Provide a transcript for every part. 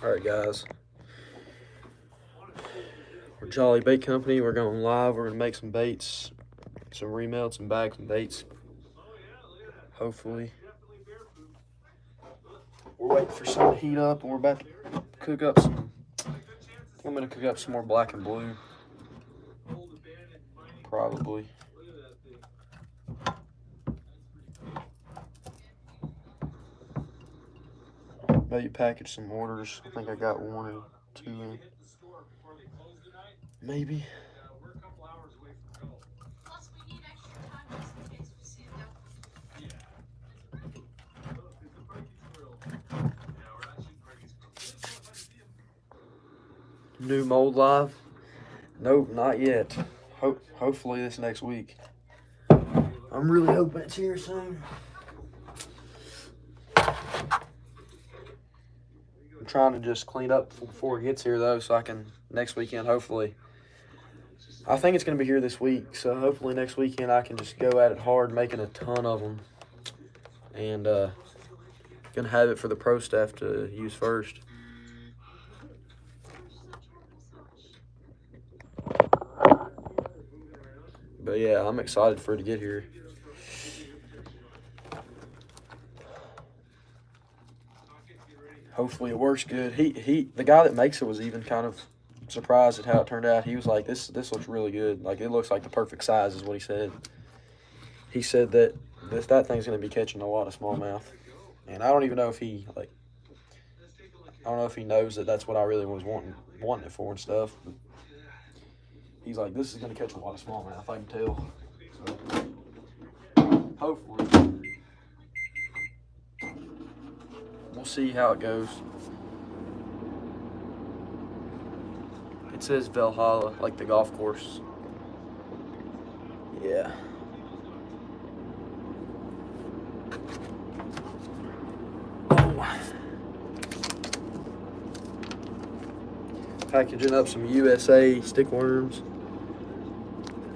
Alright guys, we're Jolly Bait Company. We're going live. We're going to make some baits, some remelts and bags and baits. Hopefully. We're waiting for some to heat up and we're about to cook up some. I'm going to cook up some more black and blue. Probably. Maybe package some orders. I think I got 1 or 2 in. Maybe. New mold live? Nope, not yet. Hopefully this next week. I'm really hoping it's here soon. I'm trying to just clean up before it gets here though, so I can next weekend hopefully. I think it's going to be here this week, so hopefully next weekend I can just go at it hard, making a ton of them. And gonna have it for the pro staff to use first. But yeah, I'm excited for it to get here. Hopefully it works good. The guy that makes it was even kind of surprised at how it turned out. He was like, this looks really good. Like, it looks like the perfect size is what he said. He said that that thing's going to be catching a lot of smallmouth. And I don't even know if I don't know if he knows that that's what I really was wanting it for and stuff. But he's like, this is going to catch a lot of smallmouth, I can tell. So, hopefully. We'll see how it goes. It says Valhalla, like the golf course. Yeah. Packaging up some USA stick worms.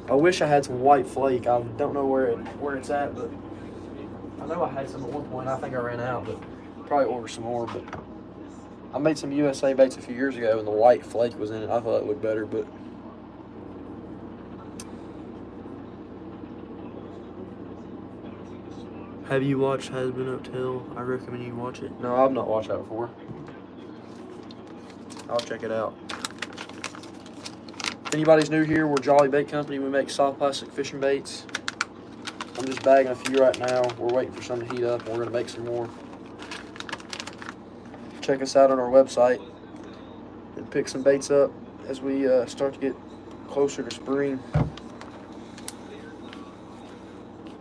I wish I had some white flake. I don't know where it's at, but I know I had some at one point. I think I ran out, but probably order some more. But I made some USA baits a few years ago, and the white flake was in it. I thought it looked better, but have you watched Has Been Hotel? I recommend you watch it. No, I've not watched that before. I'll check it out. If anybody's new here, we're Jolly Bait Company. We make soft plastic fishing baits. I'm just bagging a few right now. We're waiting for some to heat up, and we're going to make some more. Check us out on our website and pick some baits up as we start to get closer to spring.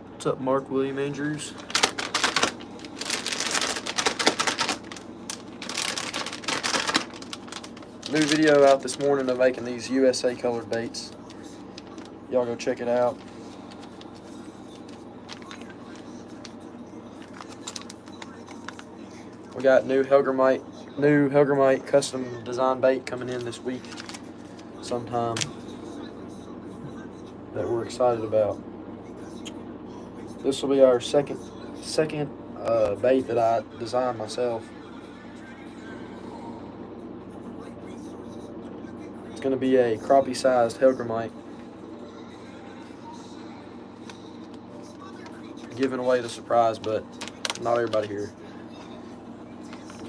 What's up, Mark, William, Andrews? New video out this morning of making these USA colored baits. Y'all go check it out. We got new Helgramite custom design bait coming in this week sometime that we're excited about. This will be our second bait that I designed myself. It's going to be a crappie-sized Helgramite. Giving away the surprise, but not everybody here.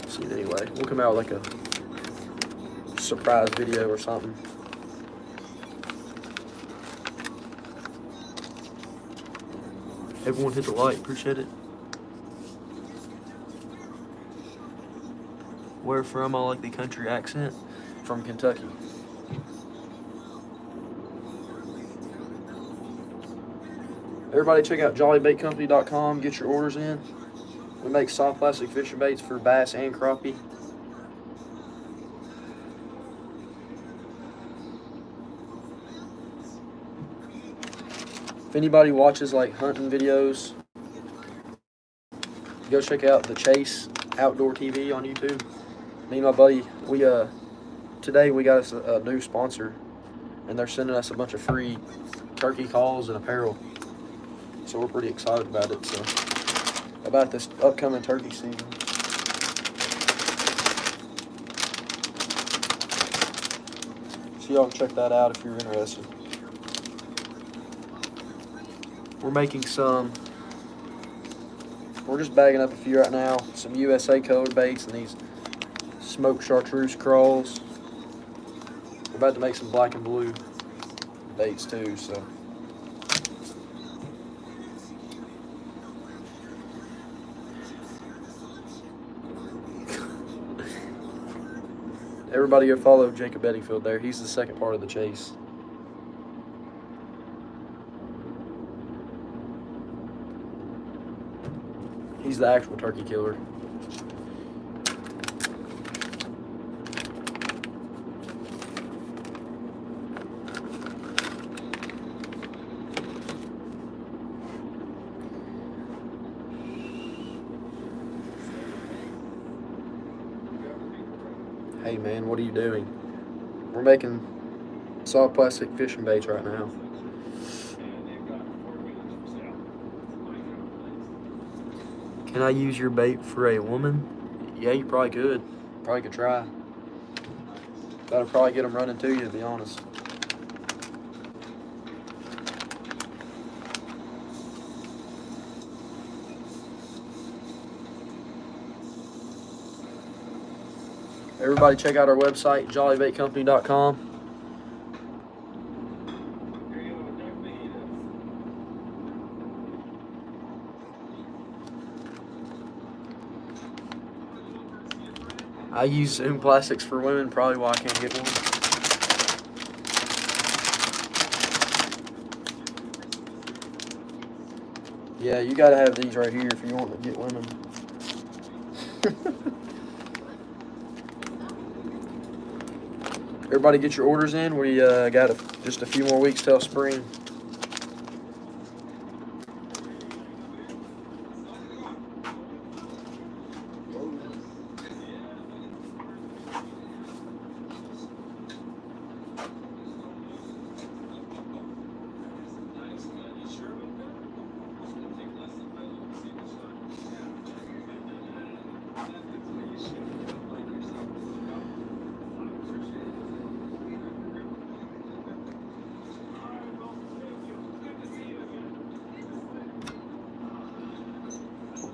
See it anyway. We'll come out with like a surprise video or something. Everyone hit the like, appreciate it. Where from? I like the country accent. From Kentucky. Everybody check out jollybaitcompany.com. Get your orders in. We make soft plastic fishing baits for bass and crappie. If anybody watches like hunting videos, go check out the Chase Outdoor TV on YouTube. Me and my buddy, today we got us a new sponsor, and they're sending us a bunch of free turkey calls and apparel. So we're pretty excited about it. So about this upcoming turkey season. So y'all can check that out if you're interested. We're making some. We're just bagging up a few right now. Some USA colored baits and these smoked chartreuse crawls. We're about to make some black and blue baits too, so. Everybody go follow Jacob Bedingfield there. He's the second part of the chase. He's the actual turkey killer. Hey man, what are you doing? We're making soft plastic fishing baits right now. Can I use your bait for a woman? Yeah, you probably could. Probably could try. That'll probably get them running to you, to be honest. Everybody check out our website, jollybaitcompany.com. I use Zoom plastics for women, probably why I can't get one. Yeah, you gotta have these right here if you want to get women. Everybody get your orders in. We got just a few more weeks till spring.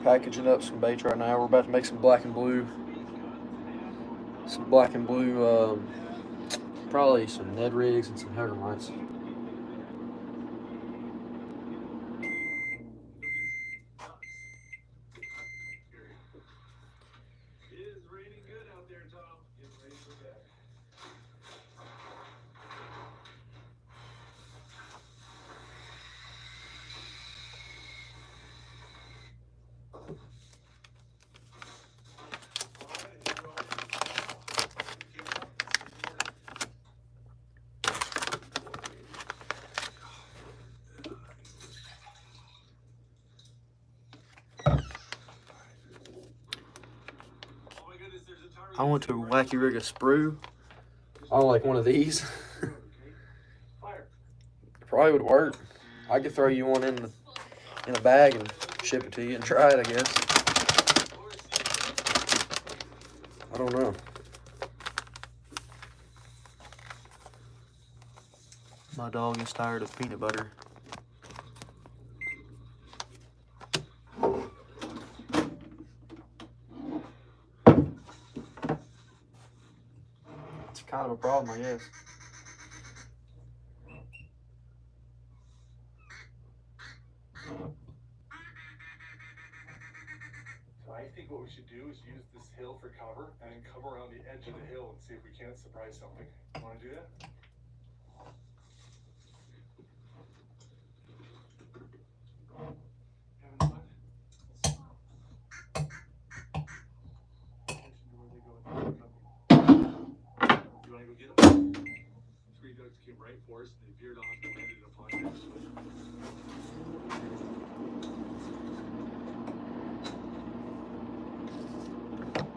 Packaging up some baits right now. We're about to make some black and blue. Probably some Ned rigs and some header lights. I want to wacky rig a sprue. I like one of these. Probably would work. I could throw you one in a bag and ship it to you and try it, I guess. I don't know. My dog is tired of peanut butter. It's kind of a problem, I guess. So I think what we should do is use this hill for cover and then come around the edge of the hill and see if we can't surprise something. You want to do that? Came right for us and they veered off and landed upon next to it.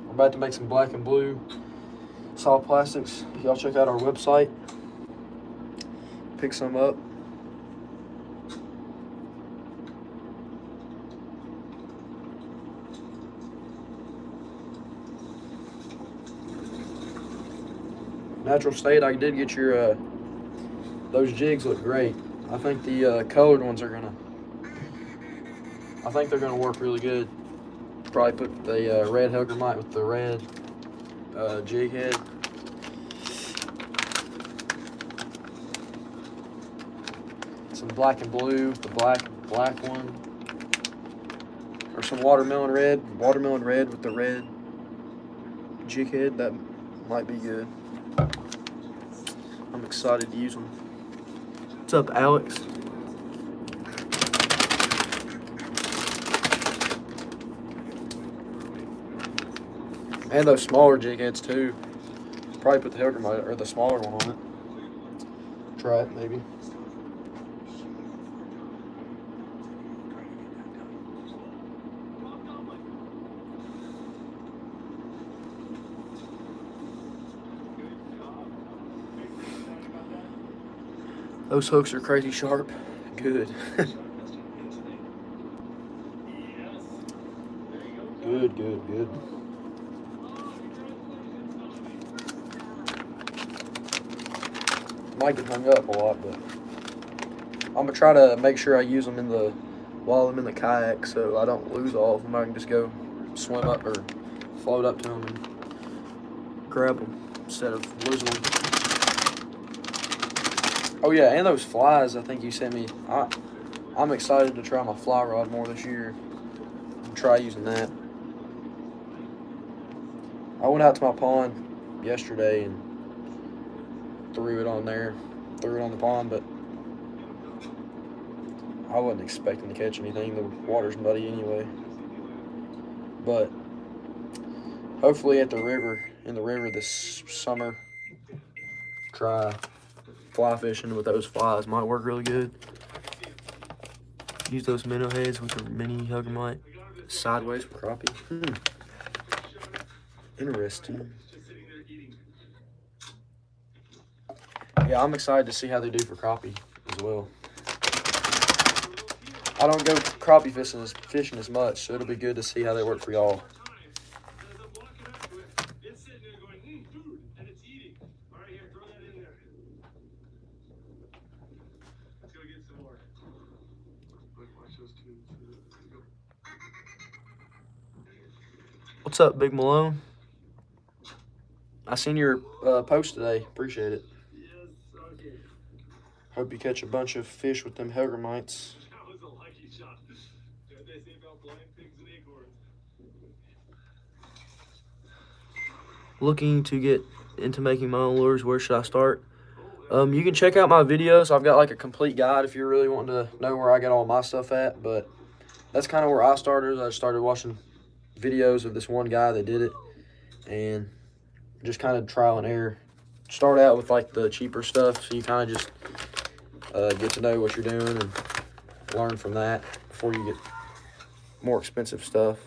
We're about to make some black and blue soft plastics. Y'all check out our website. Pick some up. natural state, I did get your, those jigs look great. I think the colored ones are gonna, I think they're gonna work really good. Probably put the red Hellgrammite with the red jig head. Some black and blue, the black one. Or some watermelon red with the red jig head. That might be good. I'm excited to use them. What's up, Alex? And those smaller jig heads too. Probably put the Hellgrammite or the smaller one on it. Try it maybe. Those hooks are crazy sharp. Good. Good. Might get hung up a lot, but I'm gonna try to make sure I use them while I'm in the kayak, so I don't lose all of them. I can just go swim up or float up to them and grab them instead of losing them. Oh yeah, and those flies I think you sent me. I'm excited to try my fly rod more this year. Try using that. I went out to my pond yesterday and threw it on the pond, but I wasn't expecting to catch anything. The water's muddy anyway. But hopefully in the river this summer, try fly fishing with those flies. Might work really good. Use those minnow heads with the mini Hellgrammite sideways for crappie. Interesting. Yeah, I'm excited to see how they do for crappie as well. I don't go crappie fishing as much, so it'll be good to see how they work for y'all. What's up, Big Malone? I seen your post today. Appreciate it. Hope you catch a bunch of fish with them Hellgrammites. Looking to get into making my own lures. Where should I start? You can check out my videos. I've got like a complete guide if you're really wanting to know where I get all my stuff at. But that's kind of where I started. I started watching videos of this one guy that did it and just kind of trial and error. Start out with like the cheaper stuff so you kind of just get to know what you're doing and learn from that before you get more expensive stuff.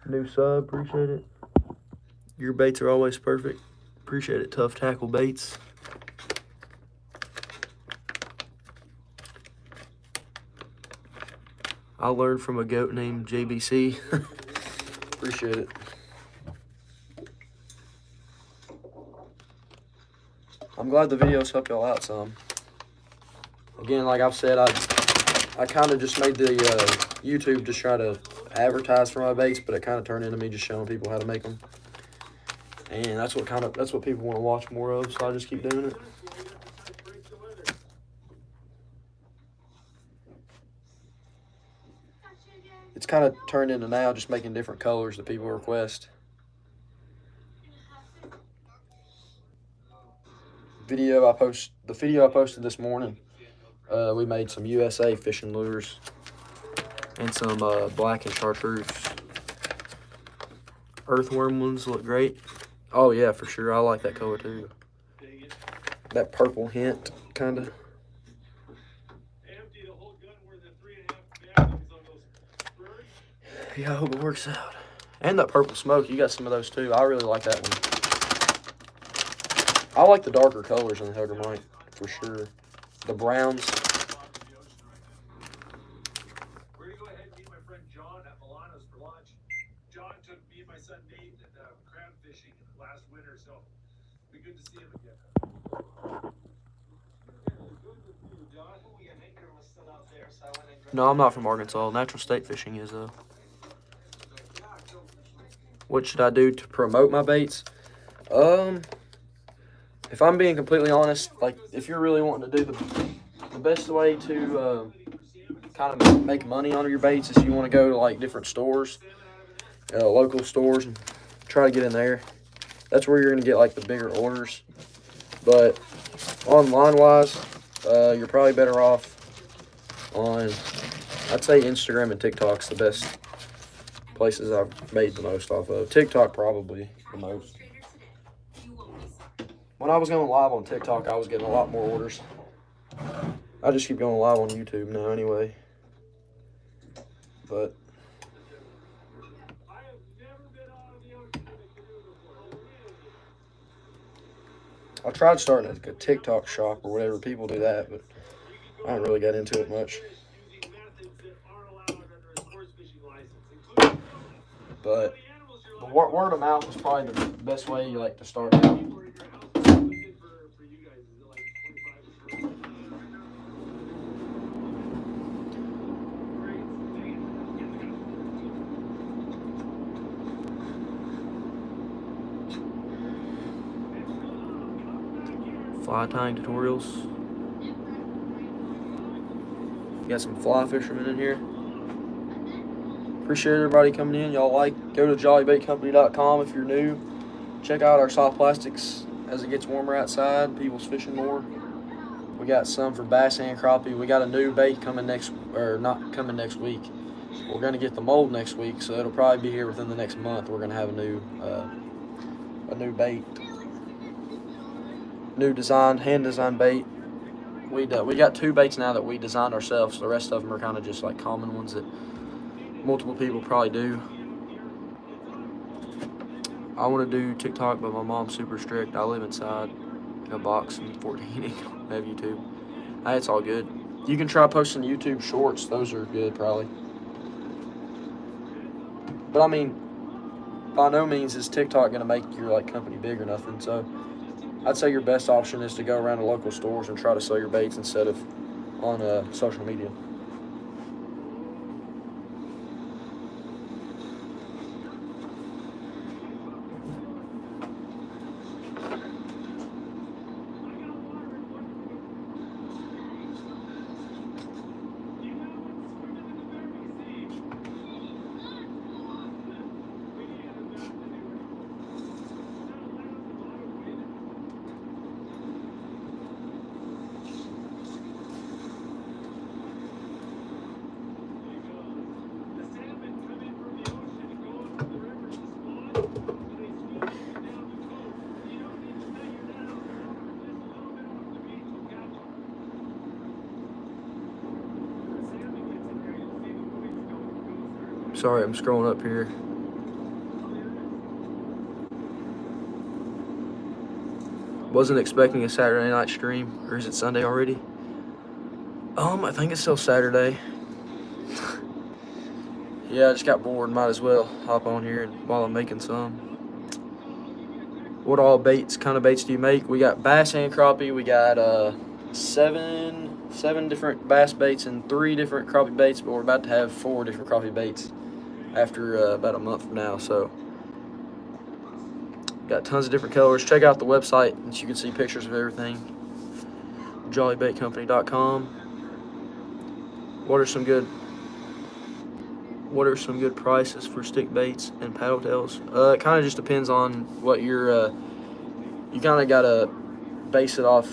New sub, appreciate it. Your baits are always perfect. Appreciate it, Tough Tackle Baits. I learned from a goat named JBC. Appreciate it. I'm glad the videos help y'all out some. Again, like I've said, I kind of just made the YouTube just try to advertise for my baits, but it kind of turned into me just showing people how to make them. And that's what people want to watch more of, so I just keep doing it. It's kind of turned into now just making different colors that people request. The video I posted this morning, we made some USA fishing lures and some black and chartreuse. Earthworm ones look great. Oh yeah, for sure. I like that color too. That purple hint, kind of. Yeah, I hope it works out. And that purple smoke, you got some of those too. I really like that one. I like the darker colors in the Hellgrammite, for sure. The browns. We're going to go ahead and meet my friend John at Milano's for lunch. John took me and my son Nate and crab fishing last winter, so it'd be good to see him again. No, I'm not from Arkansas. Natural state fishing is What should I do to promote my baits? If I'm being completely honest, like if you're really wanting to do the best way to kind of make money on your baits is you want to go to like different stores, local stores, and try to get in there. That's where you're going to get like the bigger orders. But online wise, you're probably better off on, I'd say Instagram and TikTok's the best places I've made the most off of. TikTok probably the most. When I was going live on TikTok, I was getting a lot more orders. I just keep going live on YouTube now anyway. But I tried starting a TikTok shop or whatever. People do that, but I haven't really got into it much. But the word of mouth is probably the best way you like to start out. Fly tying tutorials. Got some fly fishermen in here. Appreciate everybody coming in. Y'all go to jollybaitcompany.com if you're new. Check out our soft plastics as it gets warmer outside. People's fishing more. We got some for bass and crappie. We got a new bait coming not coming next week. We're gonna get the mold next week, so it'll probably be here within the next month. We're gonna have a new bait, new design, hand designed bait. We got 2 baits now that we designed ourselves. The rest of them are kind of just like common ones that multiple people probably do. I want to do TikTok, but my mom's super strict. I live inside a box in Fort Henning. I have YouTube. Hey, it's all good. You can try posting YouTube shorts. Those are good, probably. But I mean, by no means is TikTok going to make your like company big or nothing. So I'd say your best option is to go around to local stores and try to sell your baits instead of on social media. Sorry, I'm scrolling up here. Wasn't expecting a Saturday night stream, or is it Sunday already? I think it's still Saturday. Yeah, I just got bored. Might as well hop on here while I'm making some. What all kind of baits do you make? We got bass and crappie. We got seven different bass baits and 3 different crappie baits, but we're about to have 4 different crappie baits after about a month from now. So got tons of different colors. Check out the website and you can see pictures of everything. jollybaitcompany.com. What are some good prices for stick baits and paddle tails? It kind of just depends on what you kind of got to base it off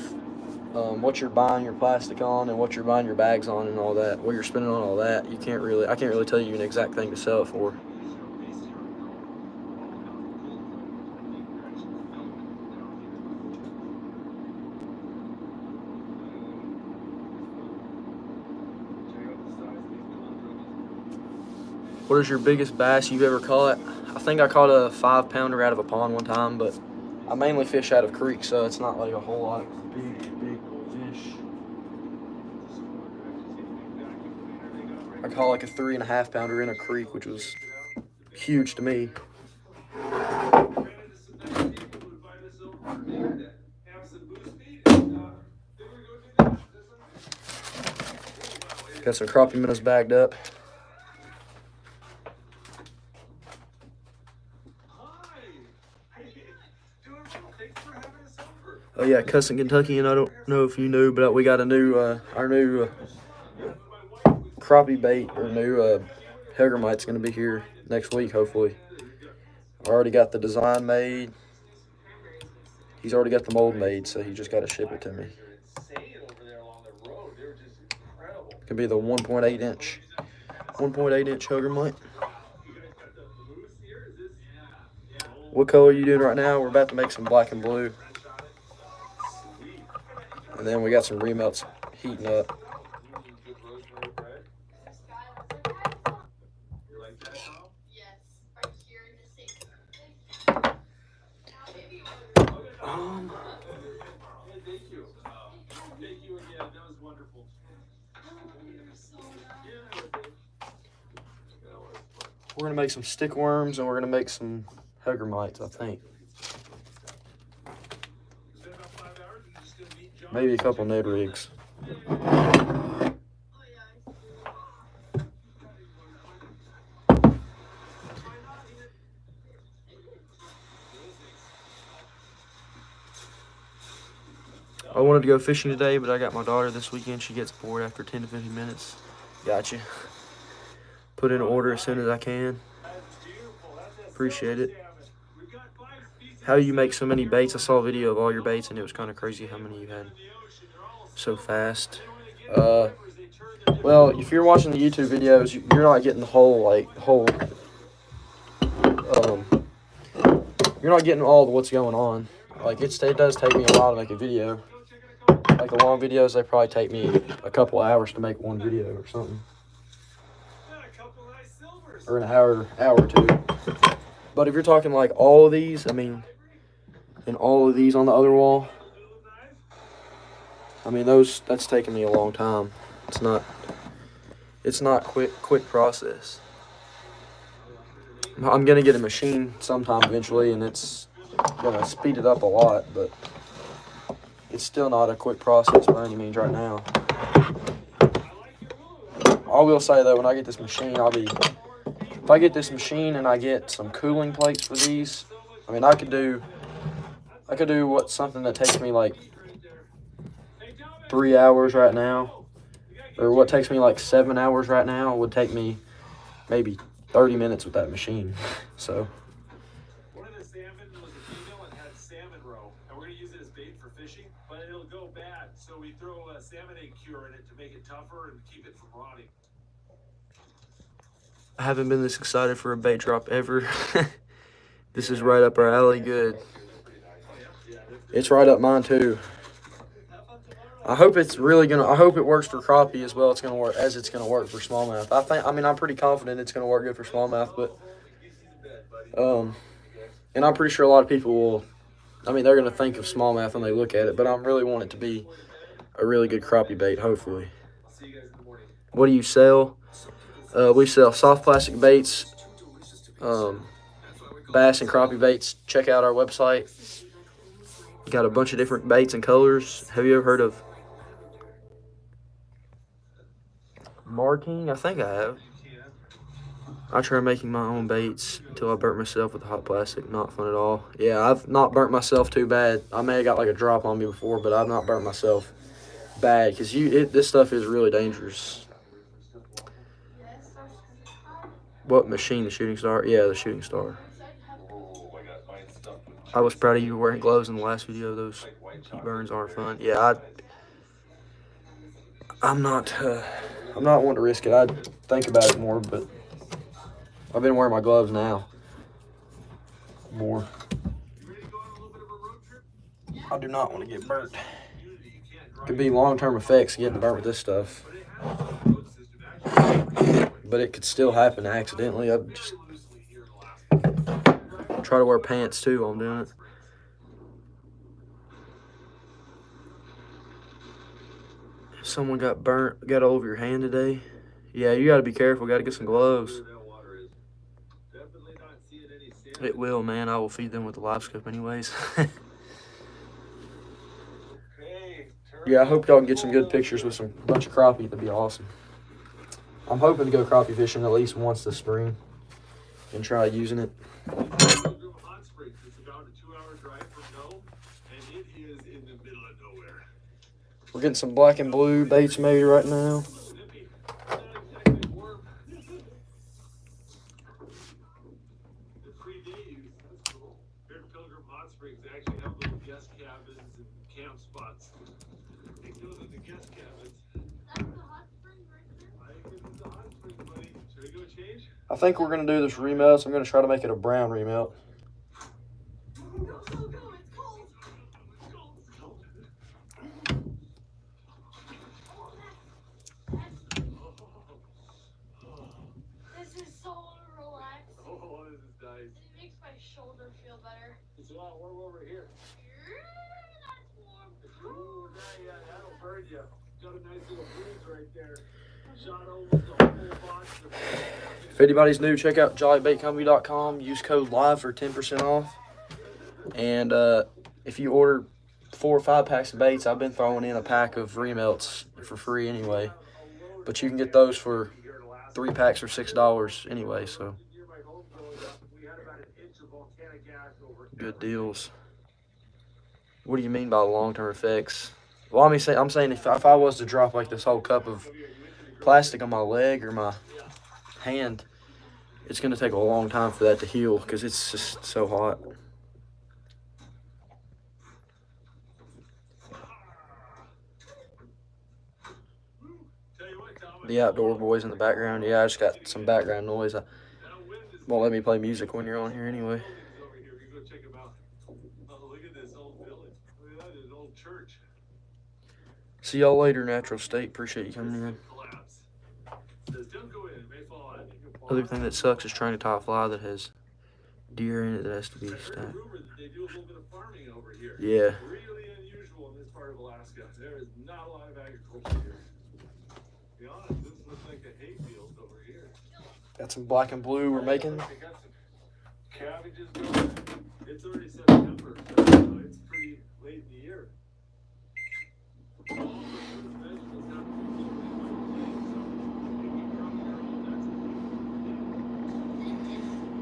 what you're buying your plastic on and what you're buying your bags on and all that, what you're spending on all that. I can't really tell you an exact thing to sell it for. What is your biggest bass you've ever caught? I think I caught a 5-pounder out of a pond one time, but I mainly fish out of creeks, so it's not like a whole lot of big fish. I caught like a 3.5-pounder in a creek, which was huge to me. Got some crappie minnows bagged up. Oh yeah, Cussing Kentucky, and I don't know if you knew, but we got a new, our new crappie bait, or new Hellgramite's going to be here next week, hopefully. I already got the design made. He's already got the mold made, so he just got to ship it to me. It could be the 1.8 inch Hellgramite. What color are you doing right now? We're about to make some black and blue. And then we got some remelts heating up. We're going to make some stick worms, and we're going to make some Hellgramites, I think. Maybe a couple Ned rigs. I wanted to go fishing today, but I got my daughter this weekend. She gets bored after 10 to 15 minutes. Gotcha. Put in an order as soon as I can. Appreciate it. How you make so many baits? I saw a video of all your baits, and it was kind of crazy how many you had so fast. Well, if you're watching the YouTube videos, you're not getting the whole, you're not getting all of what's going on. Like, it does take me a while to make a video. Like, the long videos, they probably take me a couple hours to make one video or something. Or an hour or two. But if you're talking like all of these, I mean, and all of these on the other wall, I mean, that's taking me a long time. It's not quick process. I'm gonna get a machine sometime eventually, and it's gonna speed it up a lot, but it's still not a quick process by any means right now. I will say though, when I get this machine, if I get this machine and I get some cooling plates for these, I mean, I could do something that takes me like 3 hours right now, or what takes me like 7 hours right now would take me maybe 30 minutes with that machine. So. One of the salmon was a female and had salmon roe, and we're gonna use it as bait for fishing, but it'll go bad, so we throw a salmon egg cure in it to make it tougher and keep it from rotting. I haven't been this excited for a bait drop ever. This is right up our alley good. It's right up mine too. I hope it works for crappie as well. It's gonna work for smallmouth. I'm pretty confident it's gonna work good for smallmouth, but and I'm pretty sure a lot of people will, they're gonna think of smallmouth when they look at it, but I really want it to be a really good crappie bait, hopefully. What do you sell? We sell soft plastic baits, bass and crappie baits. Check out our website. Got a bunch of different baits and colors. Have you ever heard of Marking? I think I have. I tried making my own baits until I burnt myself with the hot plastic. Not fun at all. Yeah, I've not burnt myself too bad. I may have got like a drop on me before, but I've not burnt myself bad because this stuff is really dangerous. What machine? The Shooting Star? Yeah, the Shooting Star. I was proud of you wearing gloves in the last video. Those heat burns aren't fun. Yeah, I'm not wanting to risk it. I'd think about it more, but I've been wearing my gloves now more. I do not want to get burnt. Could be long-term effects getting burnt with this stuff, but it could still happen accidentally. I just try to wear pants too while I'm doing it. Someone got all over your hand today. Yeah, you got to be careful. Got to get some gloves. It will, man. I will feed them with the live scope anyways. Yeah, I hope y'all can get some good pictures with some bunch of crappie. That'd be awesome. I'm hoping to go crappie fishing at least once this spring and try using it. Hot Springs. It's about a 2-hour drive from Nome, and it is in the middle of nowhere. We're getting some black and blue baits made right now. Nippy. Not exactly warm. The free day use. That's cool. Here at Pilgrim Hot Springs, they actually have little guest cabins and camp spots. I think those are the guest cabins. That's the hot spring right there. I think this is the hot spring, buddy. Should we go change? I think we're going to do this remelt, so I'm going to try to make it a brown remelt. Go, go, go. It's cold. Let's go. Let's go. This is so relaxing. Oh, this is nice. It makes my shoulder feel better. It's a lot warm over here. That's warm. Ooh, yeah, that'll burn you. Got a nice little bruise right there. Shot over the whole box. If anybody's new, check out jollybaitcompany.com. Use code LIVE for 10% off. And if you order 4 or 5 packs of baits, I've been throwing in a pack of remelts for free anyway. But you can get those for 3 packs for $6 anyway, so good deals. What do you mean by long-term effects? Well, I'm saying if I was to drop like this whole cup of plastic on my leg or my hand, it's going to take a long time for that to heal because it's just so hot. The outdoor boys in the background. Yeah, I just got some background noise. I won't let me play music when you're on here anyway. See y'all later, Natural State. Appreciate you coming in. Other thing that sucks is trying to tie a fly that has deer in it that has to be stacked. Yeah. Really unusual in this part of Alaska. There is not a lot of agriculture here. To be honest, this looks like a hayfield over here. Got some black and blue we're making. They got some cabbages going. It's already September, so it's pretty late in the year.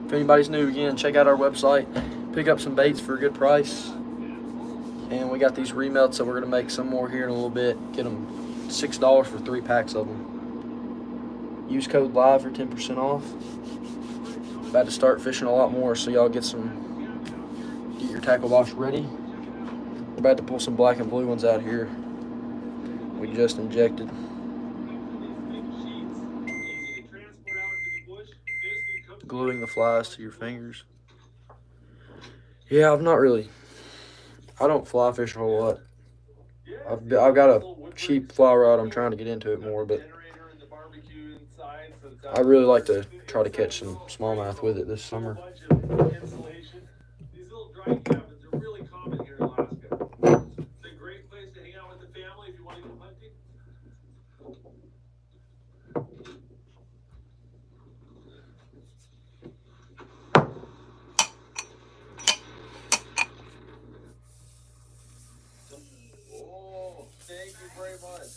If anybody's new, again, check out our website. Pick up some baits for a good price. And we got these remelts that we're going to make some more here in a little bit. Get them $6 for 3 packs of them. Use code LIVE for 10% off. About to start fishing a lot more, so y'all get your tackle box ready. We're about to pull some black and blue ones out here. We just injected. Gluing the flies to your fingers. Yeah, I don't fly fish a whole lot. I've got a cheap fly rod. I'm trying to get into it more, but I really like to try to catch some smallmouth with it this summer. These little dry cabins are really common here in Alaska. It's a great place to hang out with the family if you want to go hunting. Oh, thank you very much.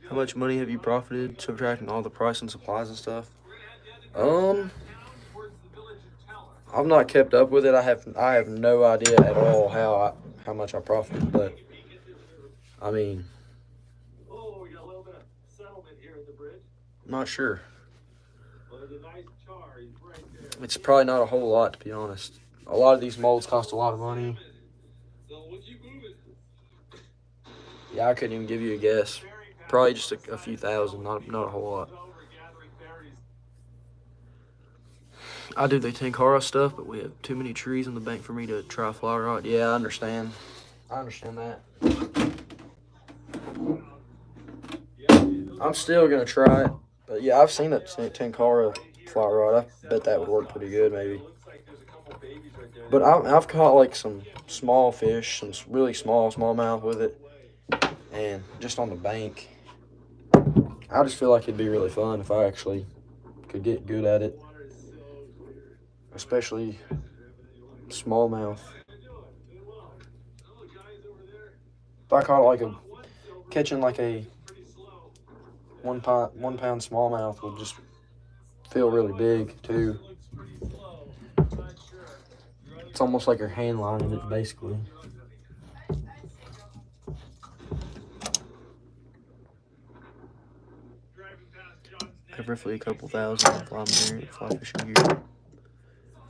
How much money have you profited subtracting all the price and supplies and stuff? I've not kept up with it. I have no idea at all how much I profited, but I mean, Oh, we got a little bit of settlement here in the bridge. I'm not sure. Well, there's a nice char. He's right there. It's probably not a whole lot, to be honest. A lot of these molds cost a lot of money. So we'll keep moving. Yeah, I couldn't even give you a guess. Probably just a few thousand, not a whole lot. I do the Tenkara stuff, but we have too many trees on the bank for me to try a fly rod. Yeah, I understand. I understand that. I'm still going to try it. But yeah, I've seen a Tenkara fly rod. I bet that would work pretty good, maybe. But I've caught like some small fish, some really smallmouth with it. And just on the bank. I just feel like it'd be really fun if I actually could get good at it. Especially smallmouth. If I caught like catching like a 1 pound smallmouth would just feel really big too. It's almost like you're hand lining it basically. Roughly a couple thousand fly fishing gear.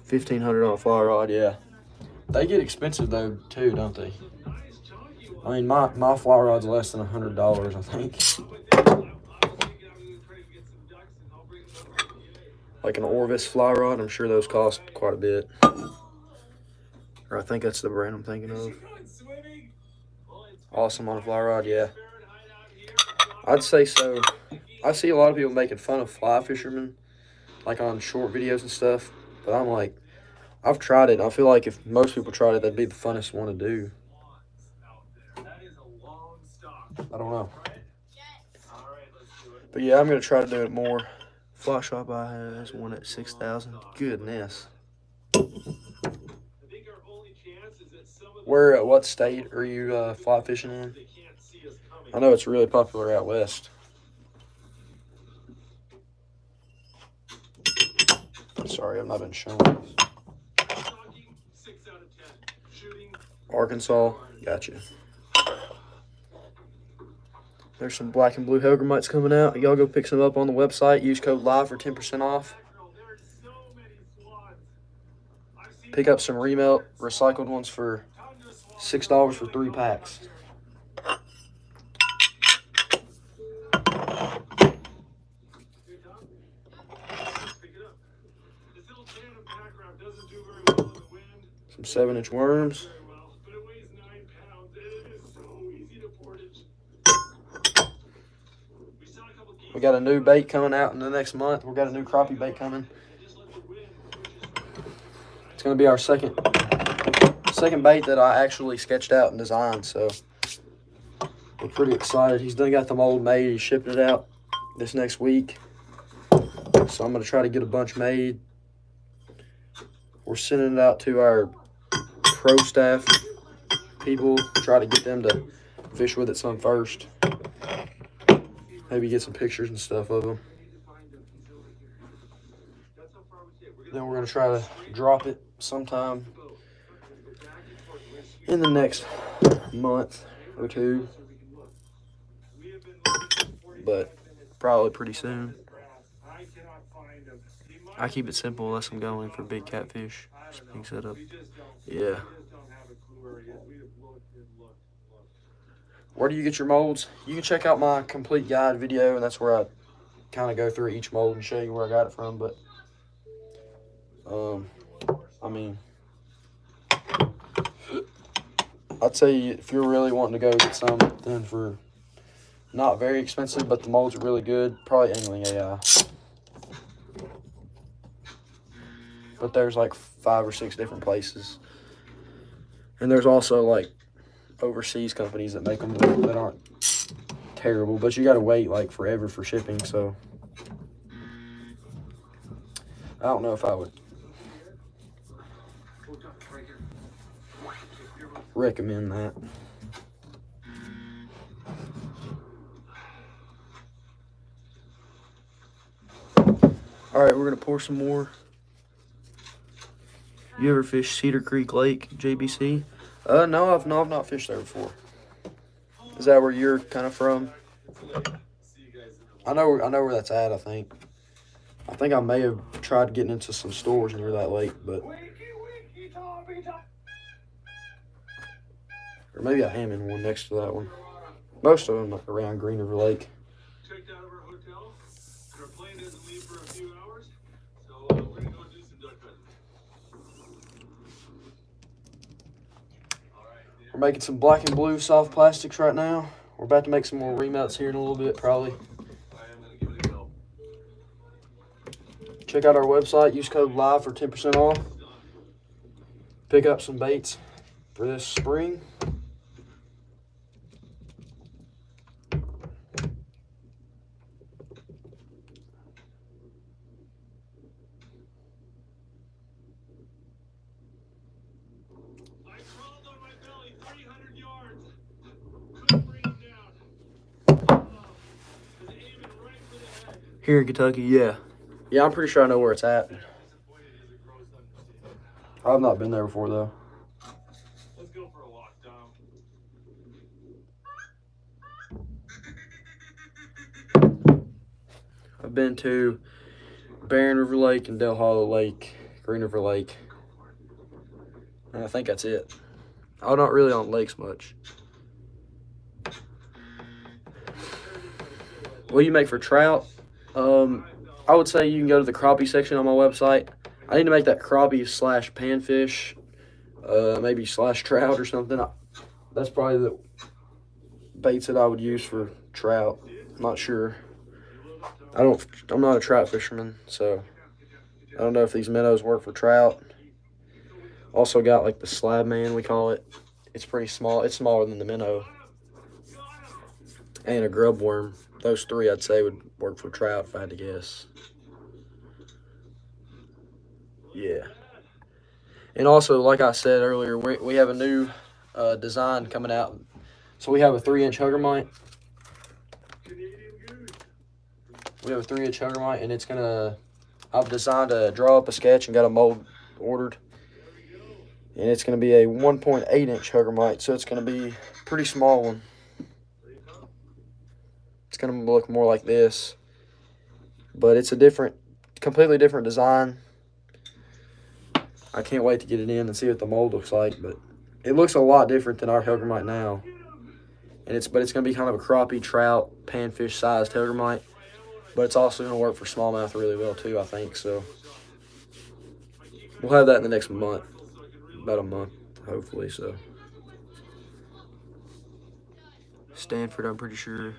$1,500 fly rod, yeah. They get expensive though too, don't they? I mean, my fly rod's less than $100, I think. Like an Orvis fly rod, I'm sure those cost quite a bit. Or I think that's the brand I'm thinking of. Awesome on a fly rod, yeah. I'd say so. I see a lot of people making fun of fly fishermen, like on short videos and stuff. But I'm like, I've tried it. I feel like if most people tried it, that'd be the funnest one to do. I don't know. But yeah, I'm going to try to do it more. Fly shop I has one at 6,000. Goodness. Where, what state are you fly fishing in? I know it's really popular out west. Sorry, I've not been shown. Arkansas, gotcha. There's some black and blue hellgrammites coming out. Y'all go pick some up on the website. Use code LIVE for 10% off. Pick up some remelt recycled ones for $6 for 3 packs. Some 7-inch worms. We got a new bait coming out in the next month. We got a new crappie bait coming. It's going to be our second bait that I actually sketched out and designed. So we're pretty excited. He's done got the mold made. He's shipping it out this next week. So I'm going to try to get a bunch made. We're sending it out to our pro staff people. Try to get them to fish with it some first. Maybe get some pictures and stuff of them. Then we're going to try to drop it sometime in the next month or two. But probably pretty soon. I keep it simple unless I'm going for big catfish. Just being set up. Yeah. Where do you get your molds? You can check out my complete guide video, and that's where I kind of go through each mold and show you where I got it from. But, I mean, I'd say if you're really wanting to go get something for not very expensive, but the molds are really good, probably Angling AI. But there's like 5 or 6 different places. And there's also like overseas companies that make them that aren't terrible, but you got to wait like forever for shipping, so I don't know if I would recommend that. All right, we're gonna pour some more. You ever fish Cedar Creek Lake, JBC? No, I've not fished there before. Is that where you're kind of from? I know where that's at. I think I may have tried getting into some stores near that lake, but or maybe I am in one next to that one. Most of them are around Green River Lake. Checked out of our hotel, and our plane doesn't leave for a few hours, so we're gonna go do some duck hunting. We're making some black and blue soft plastics right now. We're about to make some more remelts here in a little bit, probably. I am gonna give it a go. Check out our website. Use code LIVE for 10% off. Pick up some baits for this spring. Here in Kentucky, yeah. Yeah, I'm pretty sure I know where it's at. I've not been there before, though. Let's go for a walk, Tom. I've been to Barron River Lake and Del Hollow Lake, Green River Lake. And I think that's it. I'm not really on lakes much. What do you make for trout? I would say you can go to the crappie section on my website. I need to make that crappie slash panfish, maybe slash trout or something. That's probably the baits that I would use for trout. I'm not sure. I'm not a trout fisherman, so I don't know if these minnows work for trout. Also got like the slab man, we call it. It's pretty small. It's smaller than the minnow. And a grub worm. Those three I'd say would work for trout if I had to guess. Yeah. And also, like I said earlier, we have a new design coming out. So we have a 3-inch hugger mite. We have a 3-inch hugger mite, and it's gonna. I've designed to draw up a sketch and got a mold ordered, and it's gonna be a 1.8-inch hugger mite. So it's gonna be a pretty small one. It's gonna look more like this, but it's a completely different design. I can't wait to get it in and see what the mold looks like, but it looks a lot different than our hugger mite now. And it's gonna be kind of a crappie, trout, panfish sized hugger mite, but it's also gonna work for smallmouth really well too, I think. So we'll have that in the next month, about a month, hopefully. So Stanford, I'm pretty sure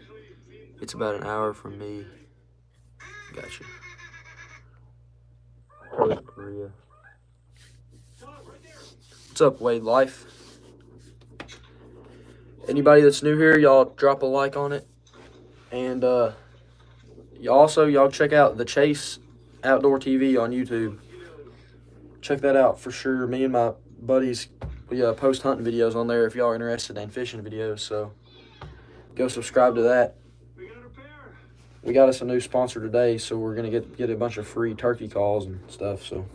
it's about an hour from me. Gotcha. Korea. What's up, Wade Life? Anybody that's new here, y'all drop a like on it. And y'all check out the Chase Outdoor TV on YouTube. Check that out for sure. Me and my buddies, we post hunting videos on there if y'all are interested in fishing videos. So go subscribe to that. We got us a new sponsor today, so we're gonna get a bunch of free turkey calls and stuff. So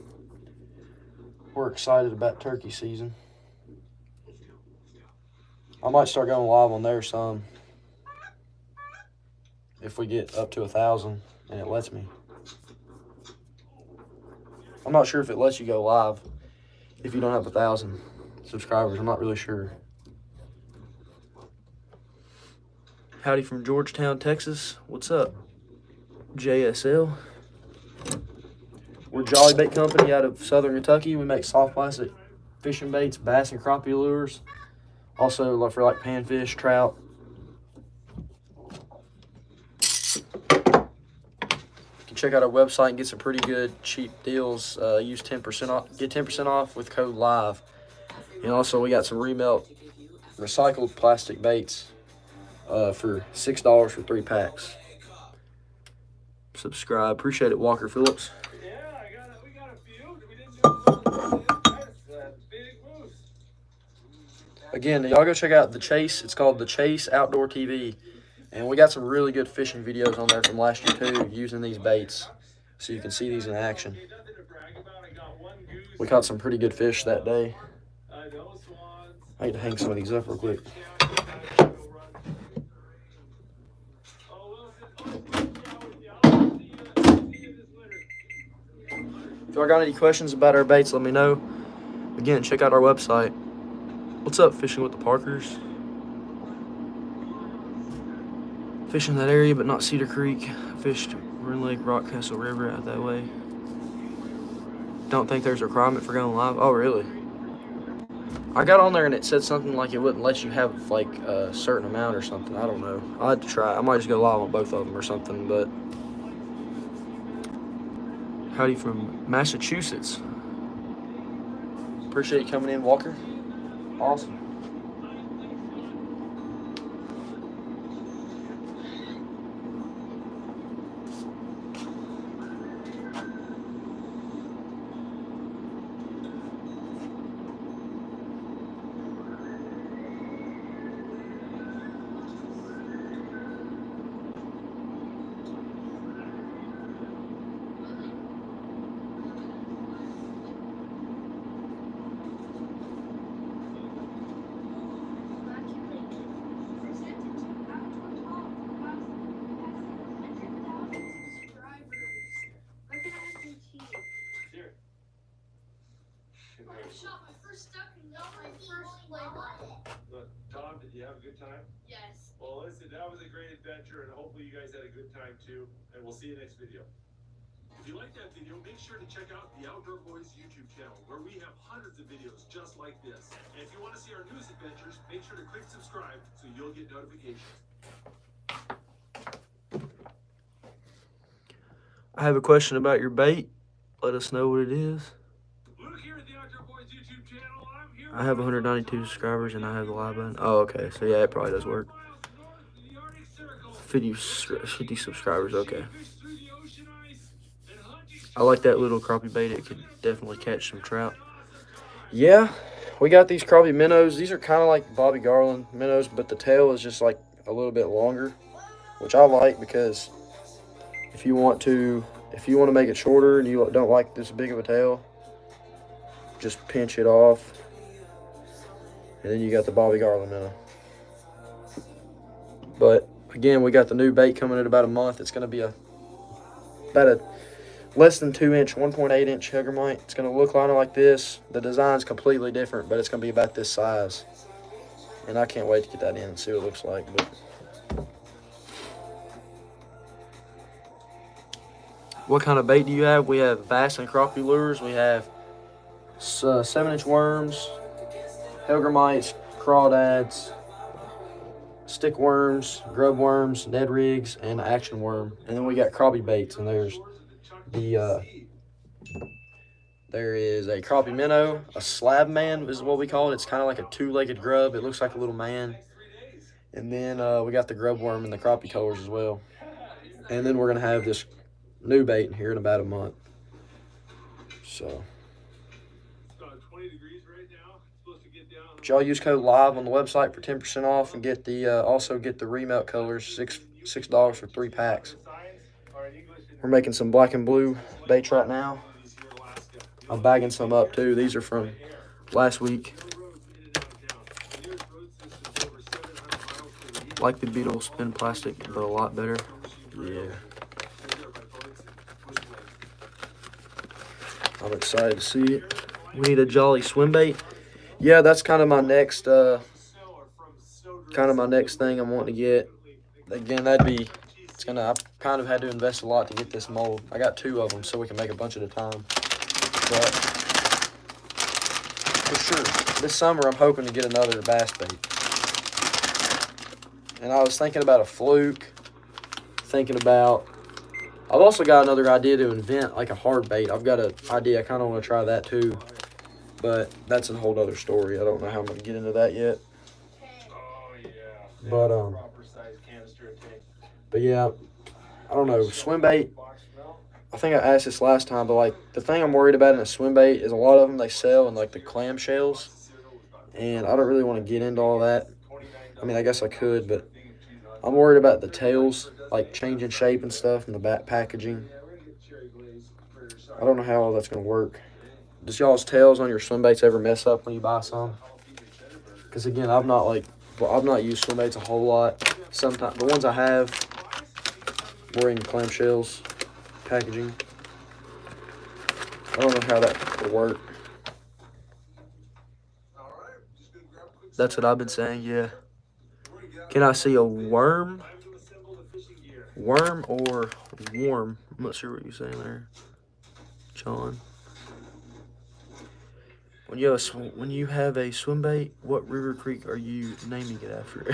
we're excited about turkey season. I might start going live on there some if we get up to 1,000 and it lets me. I'm not sure if it lets you go live if you don't have 1,000 subscribers. I'm not really sure. Howdy from Georgetown, Texas. What's up? JSL. We're Jolly Bait Company out of Southern Kentucky. We make soft plastic fishing baits, bass and crappie lures. Also for like panfish, trout. You can check out our website and get some pretty good cheap deals. Use 10% off. Get 10% off with code LIVE. And also we got some remelt recycled plastic baits for $6 for 3 packs. Subscribe. Appreciate it, Walker Phillips. Yeah, we got a few. We didn't do big moose. Again, y'all go check out the Chase. It's called the Chase Outdoor TV. And we got some really good fishing videos on there from last year too, using these baits. So you can see these in action. We caught some pretty good fish that day. I need to hang some of these up real quick. If y'all got any questions about our baits, let me know. Again, check out our website. What's up, Fishing with the Parkers? Fishing that area, but not Cedar Creek. Fished Rend Lake, Rockcastle River out that way. Don't think there's a requirement for going live. Oh, really? I got on there and it said something like it wouldn't let you have like a certain amount or something. I don't know. I'll have to try. I might just go live on both of them or something, but howdy from Massachusetts. Appreciate you coming in, Walker. Awesome. time? Yes. Well, listen, that was a great adventure, and hopefully you guys had a good time too. And we'll see you next video. If you like that video, make sure to check out the Outdoor Boys YouTube channel, where we have hundreds of videos just like this. And if you want to see our newest adventures, make sure to click subscribe so you'll get notifications. I have a question about your bait. Let us know what it is. Luke here at the Outdoor Boys YouTube channel. I'm here. I have 192 subscribers and I have the live button. Oh, okay. So yeah, it probably does work. 50 subscribers. Okay. I like that little crappie bait. It could definitely catch some trout. Yeah, we got these crappie minnows. These are kind of like Bobby Garland minnows, but the tail is just like a little bit longer, which I like because if you want to make it shorter and you don't like this big of a tail, just pinch it off, and then you got the Bobby Garland minnow. But again, we got the new bait coming in about a month. It's going to be about a less than 2 inch, 1.8 inch Hellgrammite. It's going to look kind of like this. The design's completely different, but it's going to be about this size. And I can't wait to get that in and see what it looks like. But what kind of bait do you have? We have bass and crappie lures. We have 7-inch worms, Hellgrammites, crawdads, stick worms, grub worms, Ned rigs, and action worm. And then we got crappie baits, and there is a crappie minnow, a slab man is what we call it. It's kind of like a 2-legged grub. It looks like a little man. And then we got the grub worm and the crappie colors as well. And then we're going to have this new bait in here in about a month. So, but y'all use code LIVE on the website for 10% off and get the also get the remelt colors, $6 for 3 packs. We're making some black and blue baits right now. I'm bagging some up too. These are from last week. Like the Beetle spin plastic, but a lot better. Yeah. I'm excited to see it. We need a jolly swim bait. Yeah, that's kind of my next thing I'm wanting to get. Again, I kind of had to invest a lot to get this mold. I got 2 of them so we can make a bunch at a time. But for sure, this summer I'm hoping to get another bass bait. And I was thinking about a fluke, I've also got another idea to invent like a hard bait. I've got an idea, I kind of want to try that too. But that's a whole other story. I don't know how I'm going to get into that yet. But yeah, I don't know, swim bait. I think I asked this last time, but like the thing I'm worried about in a swim bait is a lot of them they sell in like the clam shells, and I don't really want to get into all that. I mean, I guess I could, but I'm worried about the tails like changing shape and stuff and the back packaging. I don't know how all that's going to work. Does y'all's tails on your swim baits ever mess up when you buy some? Because again, I've not used swim baits a whole lot. Sometimes the ones I have were in clamshells packaging. I don't know how that will work. That's what I've been saying, yeah. Can I see a worm? Worm or warm? I'm not sure what you're saying there, John. When you have a swim bait, what river creek are you naming it after?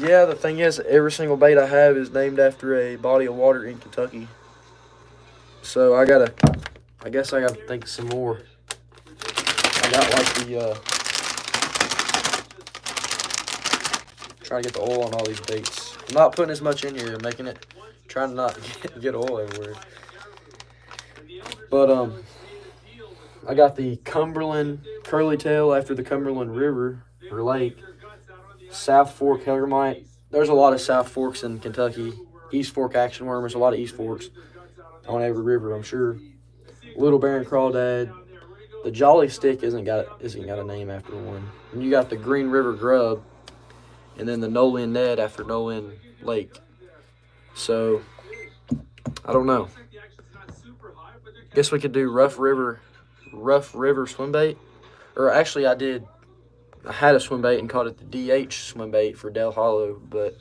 Yeah, the thing is, every single bait I have is named after a body of water in Kentucky. So I guess I gotta think of some more. I got like trying to get the oil on all these baits. I'm not putting as much in here, trying to not get oil everywhere. But I got the Cumberland curly tail after the Cumberland River or lake. South Fork Hellgrammite. There's a lot of South Forks in Kentucky. East Fork action worm. There's a lot of East Forks on every river, I'm sure. Little Baron Crawdad. The Jolly Stick isn't got a name after one. And you got the Green River Grub, and then the Nolin Ned after Nolin Lake. So I don't know. Guess we could do Rough River swim bait. Or actually, I did I had a swim bait and called it the DH swim bait for Del Hollow, but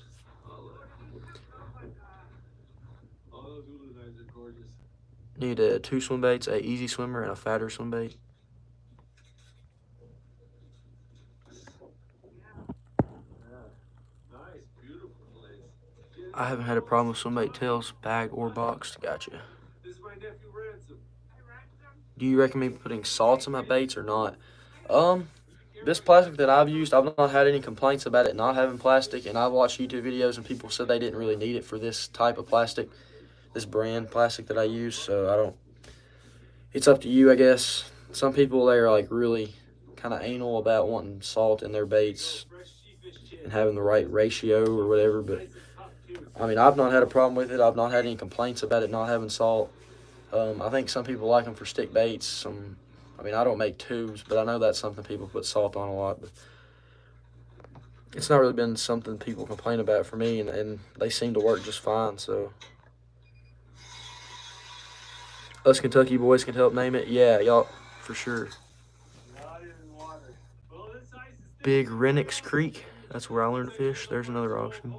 All those hula knives are gorgeous. need 2 swim baits, a easy swimmer and a fatter swim bait. Nice, beautiful blades. I haven't had a problem with swim bait tails, bag or boxed. Gotcha. This is my nephew Ransom. Do you recommend putting salts in my baits or not? This plastic that I've used, I've not had any complaints about it not having plastic, and I've watched YouTube videos and people said they didn't really need it for this type of plastic, this brand plastic that I use, so I don't, it's up to you, I guess. Some people, they're like really kind of anal about wanting salt in their baits and having the right ratio or whatever, but I mean, I've not had a problem with it. I've not had any complaints about it not having salt. I think some people like them for stick baits. I mean, I don't make tubes, but I know that's something people put salt on a lot. But it's not really been something people complain about for me, and they seem to work just fine. So us Kentucky boys can help name it. Yeah, y'all, for sure. Big Renix Creek. That's where I learned to fish. There's another option.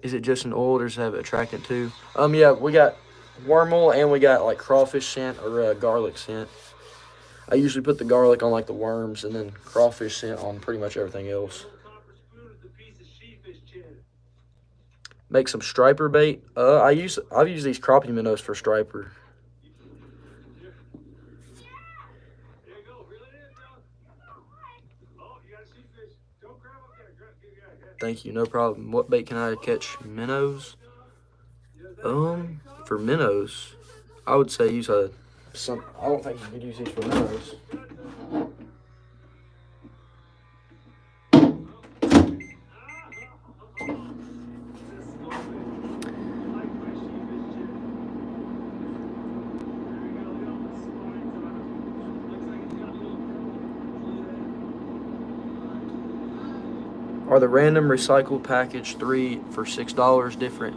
Is it just an oil, or does it have attractant too? Yeah, we got worm oil and we got like crawfish scent or garlic scent. I usually put the garlic on like the worms and then crawfish scent on pretty much everything else. Make some striper bait. I've used these crappie minnows for striper. Thank you, no problem. What bait can I catch minnows? For minnows, I would say use I don't think you could use these for minnows. Are the random recycled package 3 for $6 different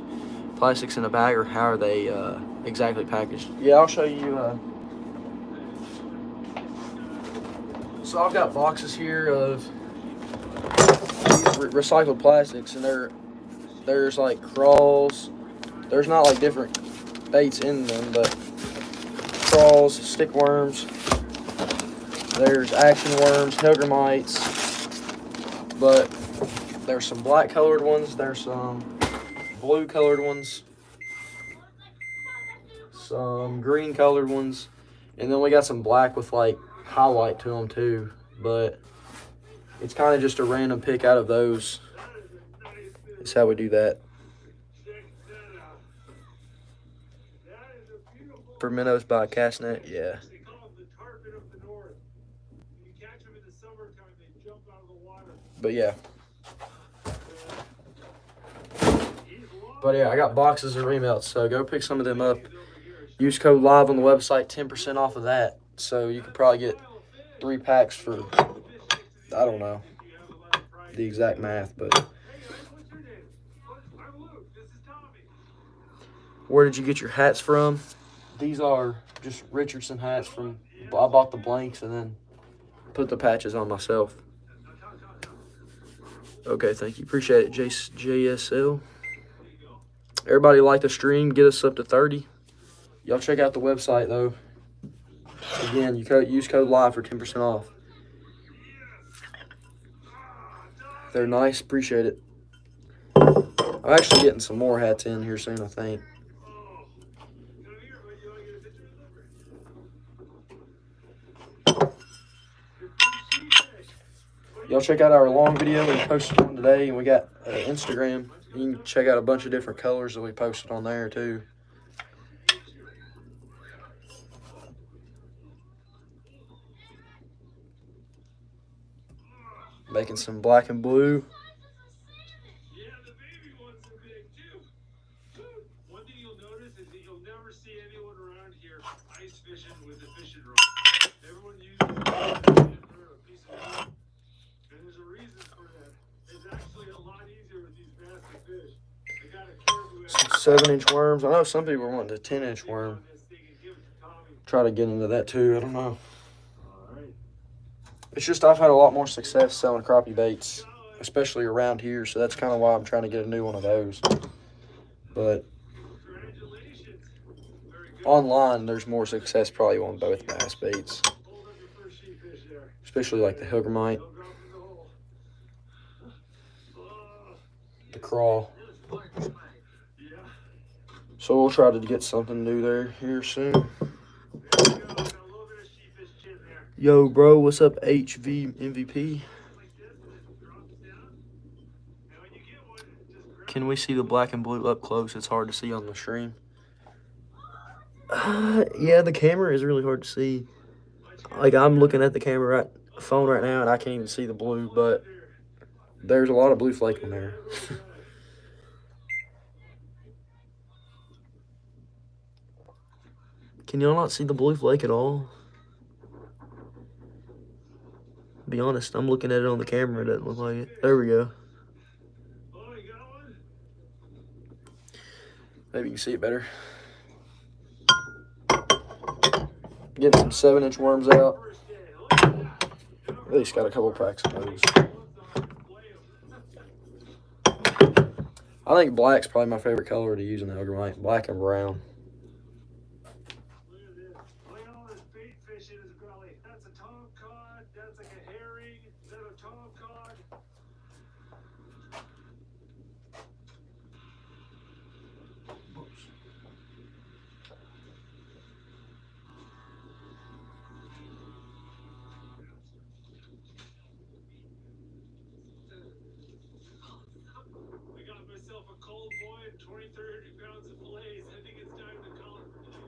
plastics in a bag, or how are they exactly packaged? Yeah, I'll show you. So I've got boxes here of these recycled plastics, and there's like crawls. There's not like different baits in them, but crawls, stick worms. There's action worms, hellgrammites, but there's some black colored ones, there's some blue colored ones, some green colored ones, and then we got some black with like highlight to them too, but it's kind of just a random pick out of those. That's how we do that. For minnows by Castnet, yeah. But yeah. But yeah, I got boxes of remelts, so go pick some of them up. Use code LIVE on the website, 10% off of that. So you could probably get 3 packs for, I don't know the exact math, but. Where did you get your hats from? These are just Richardson hats from, I bought the blanks and then put the patches on myself. Okay, thank you. Appreciate it, JSL. Everybody like the stream, get us up to 30. Y'all check out the website, though. Again, use code LIVE for 10% off. They're nice. Appreciate it. I'm actually getting some more hats in here soon, I think. Y'all check out our long video. We posted one today, and we got Instagram. You can check out a bunch of different colors that we posted on there, too. Making some black and blue. Yeah, the baby ones are big, too. One thing you'll notice is that you'll never see anyone around here ice fishing with a fishing rod. Everyone uses a piece of meat. And there's a reason for that. It's actually a lot easier with these massive fish. I got a caribou. Some 7-inch worms. I know some people want the 10-inch worm. Try to get into that too. I don't know. All right. It's just I've had a lot more success selling crappie baits, especially around here. So that's kind of why I'm trying to get a new one of those. But Congratulations. Very good. online, there's more success probably on both bass baits, Hold up your first sheepfish there. especially like the hoogermite, Don't drop in the hole. Oh, the crawl. yeah. So we'll try to get something new there here soon. There you go. Got a little bit of sheepfish chin there. Yo, bro, what's up, HV MVP? Like this, and it drops down. And when you get one, just grab Can we see the black and blue up close? It's hard to see on the stream. Yeah, the camera is really hard to see. Like, I'm looking at the phone right now, and I can't even see the blue, but there's a lot of blue flake on there. Can y'all not see the blue flake at all? Be honest, I'm looking at it on the camera. It doesn't look like it. There we go. Oh, you got one? Maybe you can see it better. Getting some 7-inch worms out. First day. Look at that. At least got a couple packs of those. I think black's probably my favorite color to use in the hoogermite. Black and brown. Look at this. Look at all this bait fish in his belly. That's a tom cod. That's like a herring. Is that a tom cod? I got myself a cold boy and 20, 30 pounds of fillets. I think it's time to call it for today.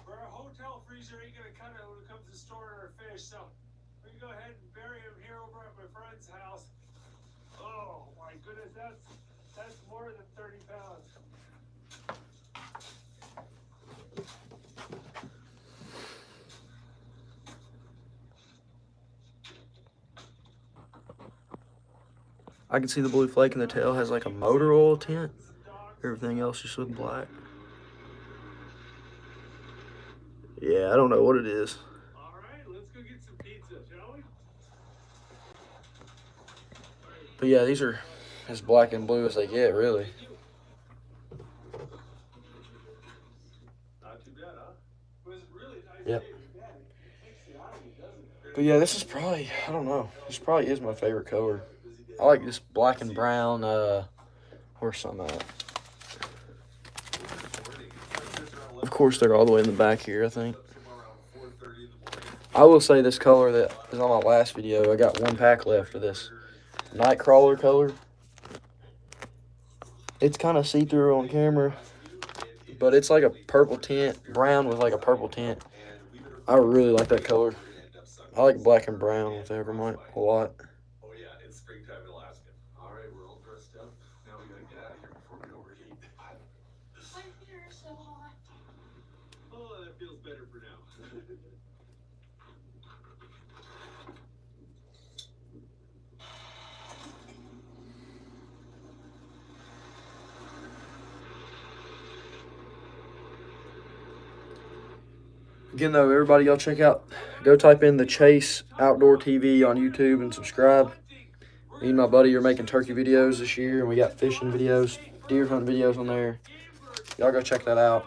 For our hotel freezer ain't gonna cut it when it comes to storing our fish, so we can go ahead and bury them here over at my friend's house. Oh my goodness, that's more than 30 pounds. I can see the blue flake, and the tail has like a motor oil tint. Everything else just with black. Yeah, I don't know what it is. All right, let's go get some pizza, shall we? But yeah, these are as black and blue as they get, really. Not too bad, huh? Was it really nice? Yep. Day for that? It takes the eye, doesn't it? But yeah, this is probably, I don't know. This probably is my favorite color. I like this black and brown, where's some at? Of course, they're all the way in the back here, I think. I will say this color that is on my last video, I got 1 pack left of this Nightcrawler color. It's kind of see-through on camera, but it's like a purple tint, brown with like a purple tint. I really like that color. I like black and brown with Evermite a lot. Oh yeah, it's springtime in Alaska. All right, we're all dressed up. Now we gotta get out of here before we overheat. My feet are so hot. Oh, that feels better for now. Again, though, everybody, y'all go type in the Chase Outdoor TV on YouTube and subscribe. Me and my buddy are making turkey videos this year, and we got fishing videos, deer hunt videos on there. Y'all go check that out.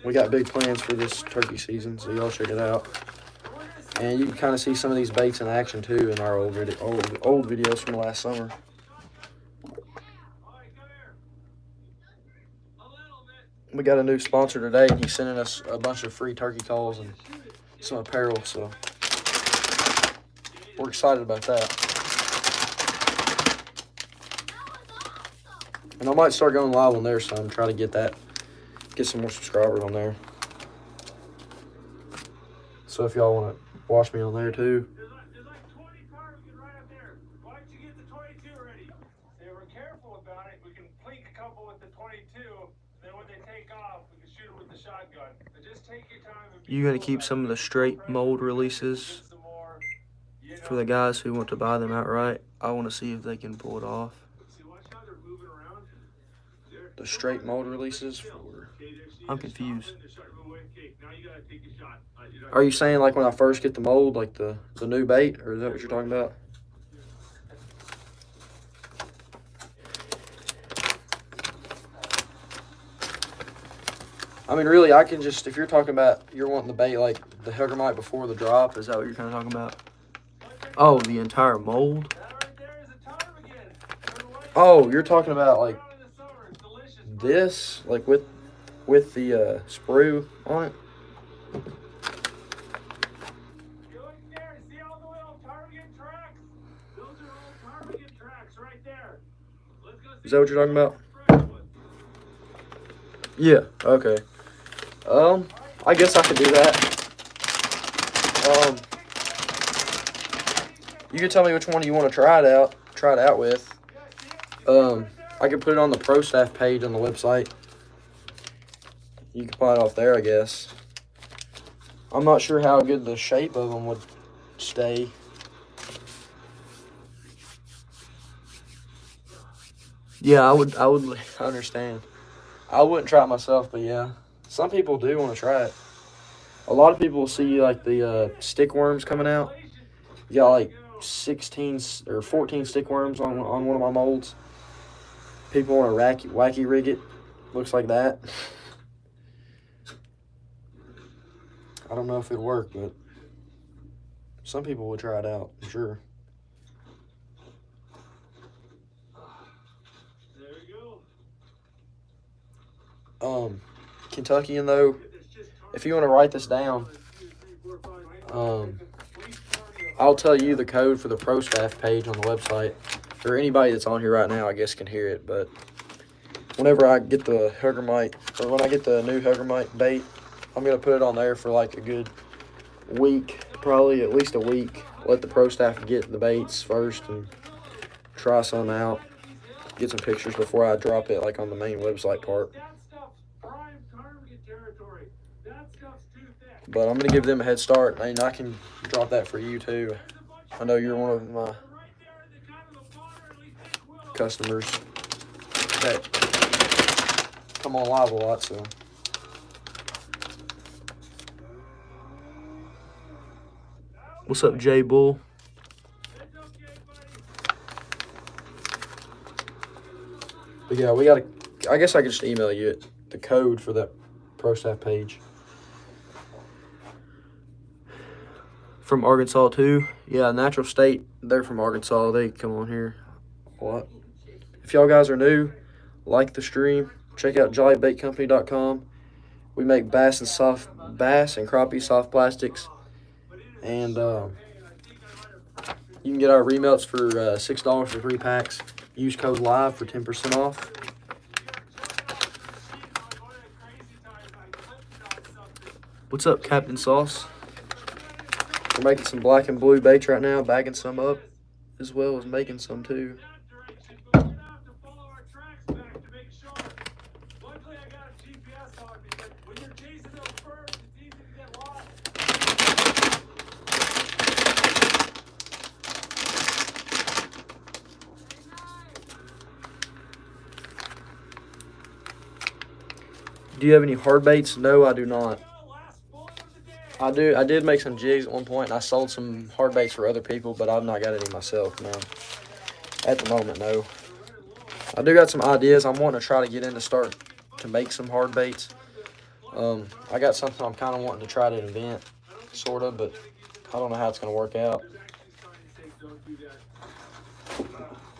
We got big plans for this turkey season, so y'all check it out. And you can kind of see some of these baits in action, too, in our old videos from last summer. We got a new sponsor today, and he's sending us a bunch of free turkey calls and some apparel, so we're excited about that. And I might start going live on there some, try to get some more subscribers on there. So if y'all want to watch me on there too. There's like 20 ptarmigan right up there. Why don't you get the 22 ready? Say we're careful about it. We can plink a couple with the 22. Then when they take off, we can shoot them with the shotgun. But just take your time. You gonna keep some of the straight mold releases for the guys who want to buy them outright. I want to see if they can pull it off. See, watch how they're the straight mold releases for. I'm confused. Are you saying like when I first get the mold, like the new bait, or is that what you're talking about? I mean, really, I can just, if you're talking about, you're wanting the bait like the Huggermite before the drop, is that what you're kind of talking about? Oh, the entire mold? Oh, you're talking about like this, like with the sprue on it? Is that what you're talking about? Yeah, okay. I guess I could do that. You can tell me which one you want to try it out with. I can put it on the Pro Staff page on the website. You can buy it off there, I guess. I'm not sure how good the shape of them would stay. Yeah, I would understand. I wouldn't try it myself, but yeah. Some people do want to try it. A lot of people will see like the stick worms coming out. You got like 16 or 14 stick worms on one of my molds. People want to wacky rig it. Looks like that. I don't know if it'd work, but some people would try it out, for sure. Kentuckian though, if you want to write this down, I'll tell you the code for the Pro Staff page on the website, or anybody that's on here right now, I guess, can hear it. But whenever I get the Huggermite, or when I get the new Huggermite bait, I'm gonna put it on there for like a good week, probably at least a week. Let the Pro Staff get the baits first and try some out. Get some pictures before I drop it, like on the main website part. But I'm gonna give them a head start, and I can drop that for you too. I know you're one of my customers that come on live a lot, so. What's up, Jay Bull? But yeah, we gotta. I guess I could just email you the code for that Pro Staff page. From Arkansas too. Yeah, Natural State. They're from Arkansas. They come on here a lot. If y'all guys are new, like the stream. Check out jollybaitcompany.com. We make bass and crappie soft plastics, and you can get our remelts for $6 for 3 packs. Use code LIVE for 10% off. What's up, Captain Sauce? We're making some black and blue baits right now, bagging some up, as well as making some too. Do you have any hard baits? No, I do not. I did make some jigs at one point, and I sold some hard baits for other people, but I've not got any myself, no. At the moment, no. I do got some ideas. I'm wanting to try to get in to start to make some hard baits. I got something I'm kind of wanting to try to invent, sort of, but I don't know how it's going to work out.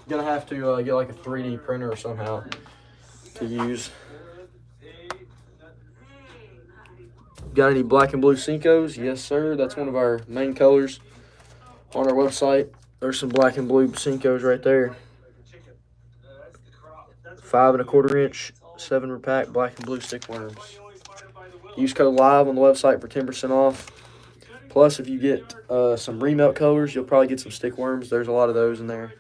Gonna have to get like a 3D printer or somehow to use. Got any black and blue Cincos? Yes, sir. That's one of our main colors on our website. There's some black and blue Cincos right there. 5 1/4 inch, 7 pack black and blue stick worms. Use code LIVE on the website for 10% off. Plus, if you get some remelt colors, you'll probably get some stick worms. There's a lot of those in there.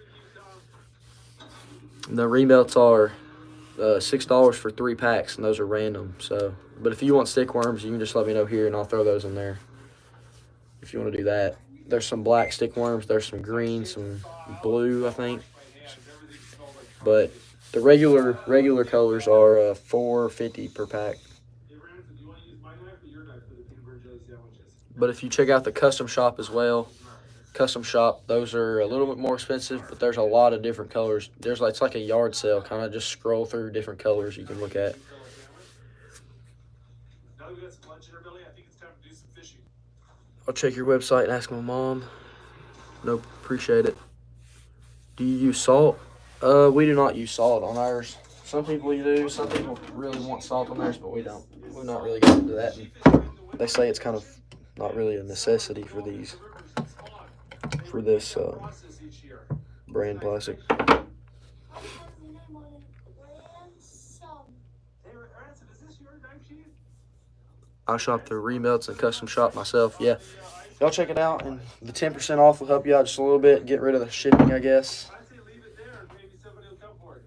The remelts are $6 for 3 packs, and those are random. So, but if you want stick worms, you can just let me know here, and I'll throw those in there. If you want to do that, there's some black stick worms. There's some green, some blue, I think. But The regular colors are $4.50 per pack. Hey, Ransom, do you want to use my knife or your knife for the peanut butter jelly sandwiches? But if you check out the custom shop as well, custom shop, those are a little bit more expensive, but there's a lot of different colors. It's like a yard sale, kind of just scroll through different colors you can look at. Now that we got some lunch in our belly, I think it's time to do some fishing. I'll check your website and ask my mom. Nope, appreciate it. Do you use salt? We do not use salt on ours. Some people do. Some people really want salt on theirs, but we don't. We're not really getting into that. And they say it's kind of not really a necessity for these, for this brand plastic. Because the name on it, ransom. Hey, Ransom, is this your knife sheath? I shop the remelts and custom shop myself. Yeah, y'all check it out, and the 10% off will help you out just a little bit. Get rid of the shipping, I guess. I'd say leave it there and maybe somebody will come for it.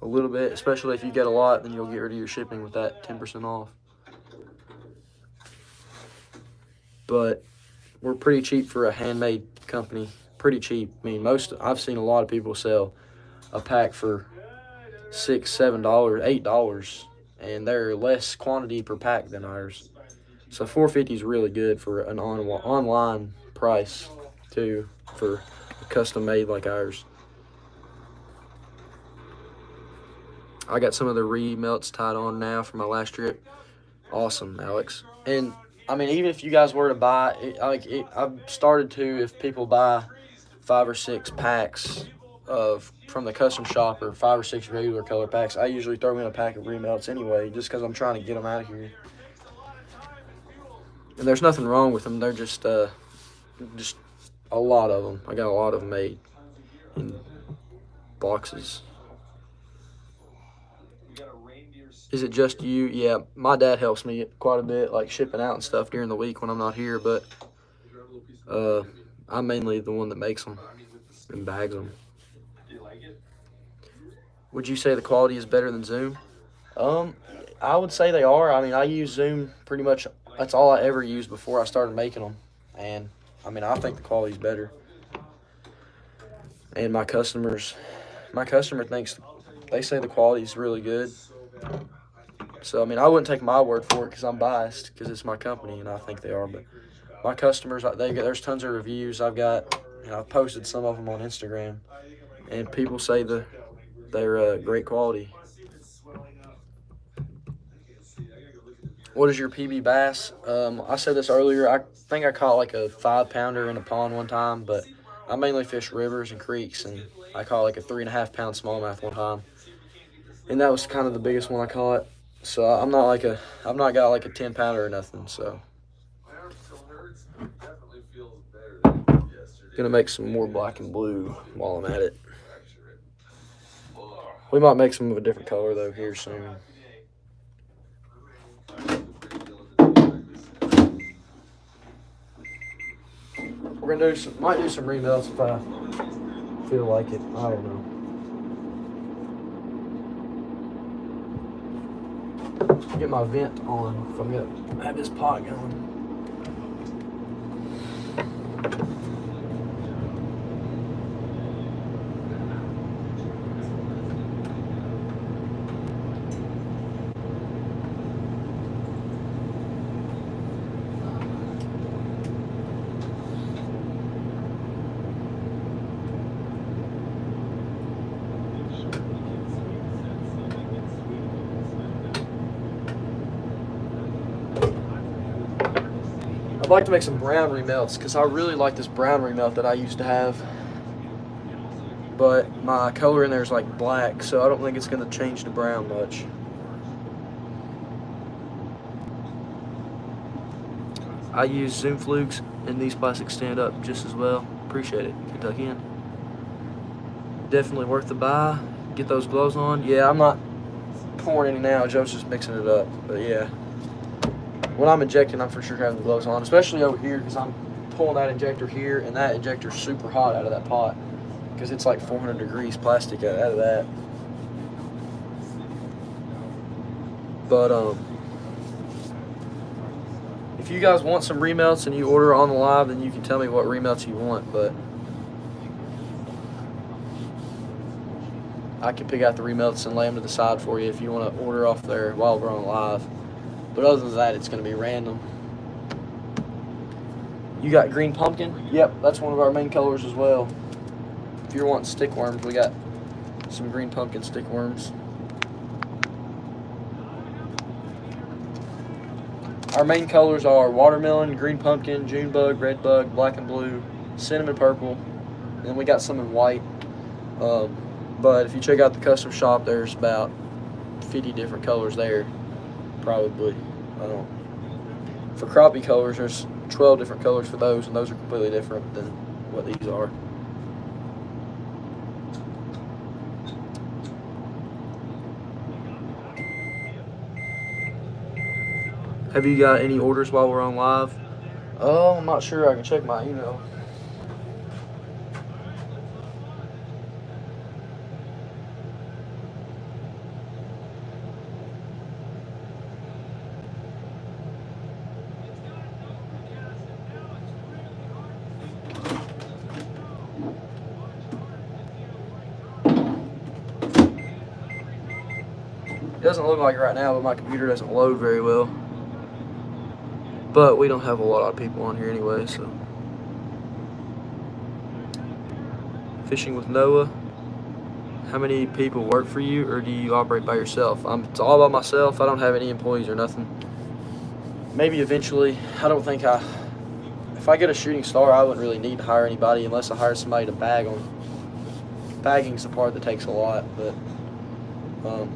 A little bit, especially if you get a lot, then you'll get rid of your shipping with that 10% off. But we're pretty cheap for a handmade company. Pretty cheap. I mean, I've seen a lot of people sell a pack for $6, $7, $8, and they're less quantity per pack than ours. So $4.50 is really good for an online price too, for a custom made like ours. I got some of the remelts tied on now for my last trip. Awesome, Alex. And I mean, even if you guys were to buy it, I've started to, if people buy 5 or 6 packs from the custom shop, or 5 or 6 regular color packs, I usually throw in a pack of remelts anyway, just because I'm trying to get them out of here. And there's nothing wrong with them. They're just a lot of them. I got a lot of them made in boxes. Is it just you? Yeah, my dad helps me quite a bit, like shipping out and stuff during the week when I'm not here, but I'm mainly the one that makes them and bags them. Would you say the quality is better than Zoom? I would say they are. I mean, I use Zoom pretty much. That's all I ever used before I started making them, and I mean, I think the quality's better. And my customer thinks, they say the quality's really good. So, I mean, I wouldn't take my word for it because I'm biased, because it's my company and I think they are. But my customers, there's tons of reviews I've got, and I've posted some of them on Instagram, and people say they're great quality. What is your PB bass? I said this earlier. I think I caught like a 5-pounder in a pond one time, but I mainly fish rivers and creeks, and I caught like a 3.5-pound smallmouth one time, and that was kind of the biggest one I caught. So I've not got like a 10-pounder or nothing. So gonna make some more black and blue while I'm at it. We might make some of a different color though here soon. We're gonna might do some remelts if I feel like it. I don't know. Get my vent on if I'm gonna have this pot going. I'd like to make some brown remelts because I really like this brown remelt that I used to have, but my color in there is like black, so I don't think it's going to change to brown much. I use Zoom flukes, and these plastics stand up just as well. Appreciate it, Kentuckian. Definitely worth the buy. Get those gloves on. Yeah, I'm not pouring any now. Joe's just mixing it up, but yeah. When I'm injecting, I'm for sure having the gloves on, especially over here because I'm pulling that injector here, and that injector's super hot out of that pot because it's like 400 degrees plastic out of that. But if you guys want some remelts and you order on the live, then you can tell me what remelts you want. But I can pick out the remelts and lay them to the side for you if you want to order off there while we're on live. But other than that, it's going to be random. You got green pumpkin? Yep, that's one of our main colors as well. If you're wanting stick worms, we got some green pumpkin stick worms. Our main colors are watermelon, green pumpkin, June bug, red bug, black and blue, cinnamon purple, and we got some in white. But if you check out the custom shop, there's about 50 different colors there, probably. For crappie colors, there's 12 different colors for those, and those are completely different than what these are. Have you got any orders while we're on live? Oh, I'm not sure. I can check my email. It doesn't look like it right now, but my computer doesn't load very well. But we don't have a lot of people on here anyway, so. Fishing with Noah. How many people work for you, or do you operate by yourself? It's all by myself. I don't have any employees or nothing. Maybe eventually. I don't think if I get a shooting star, I wouldn't really need to hire anybody unless I hire somebody to bag them. Bagging's the part that takes a lot, but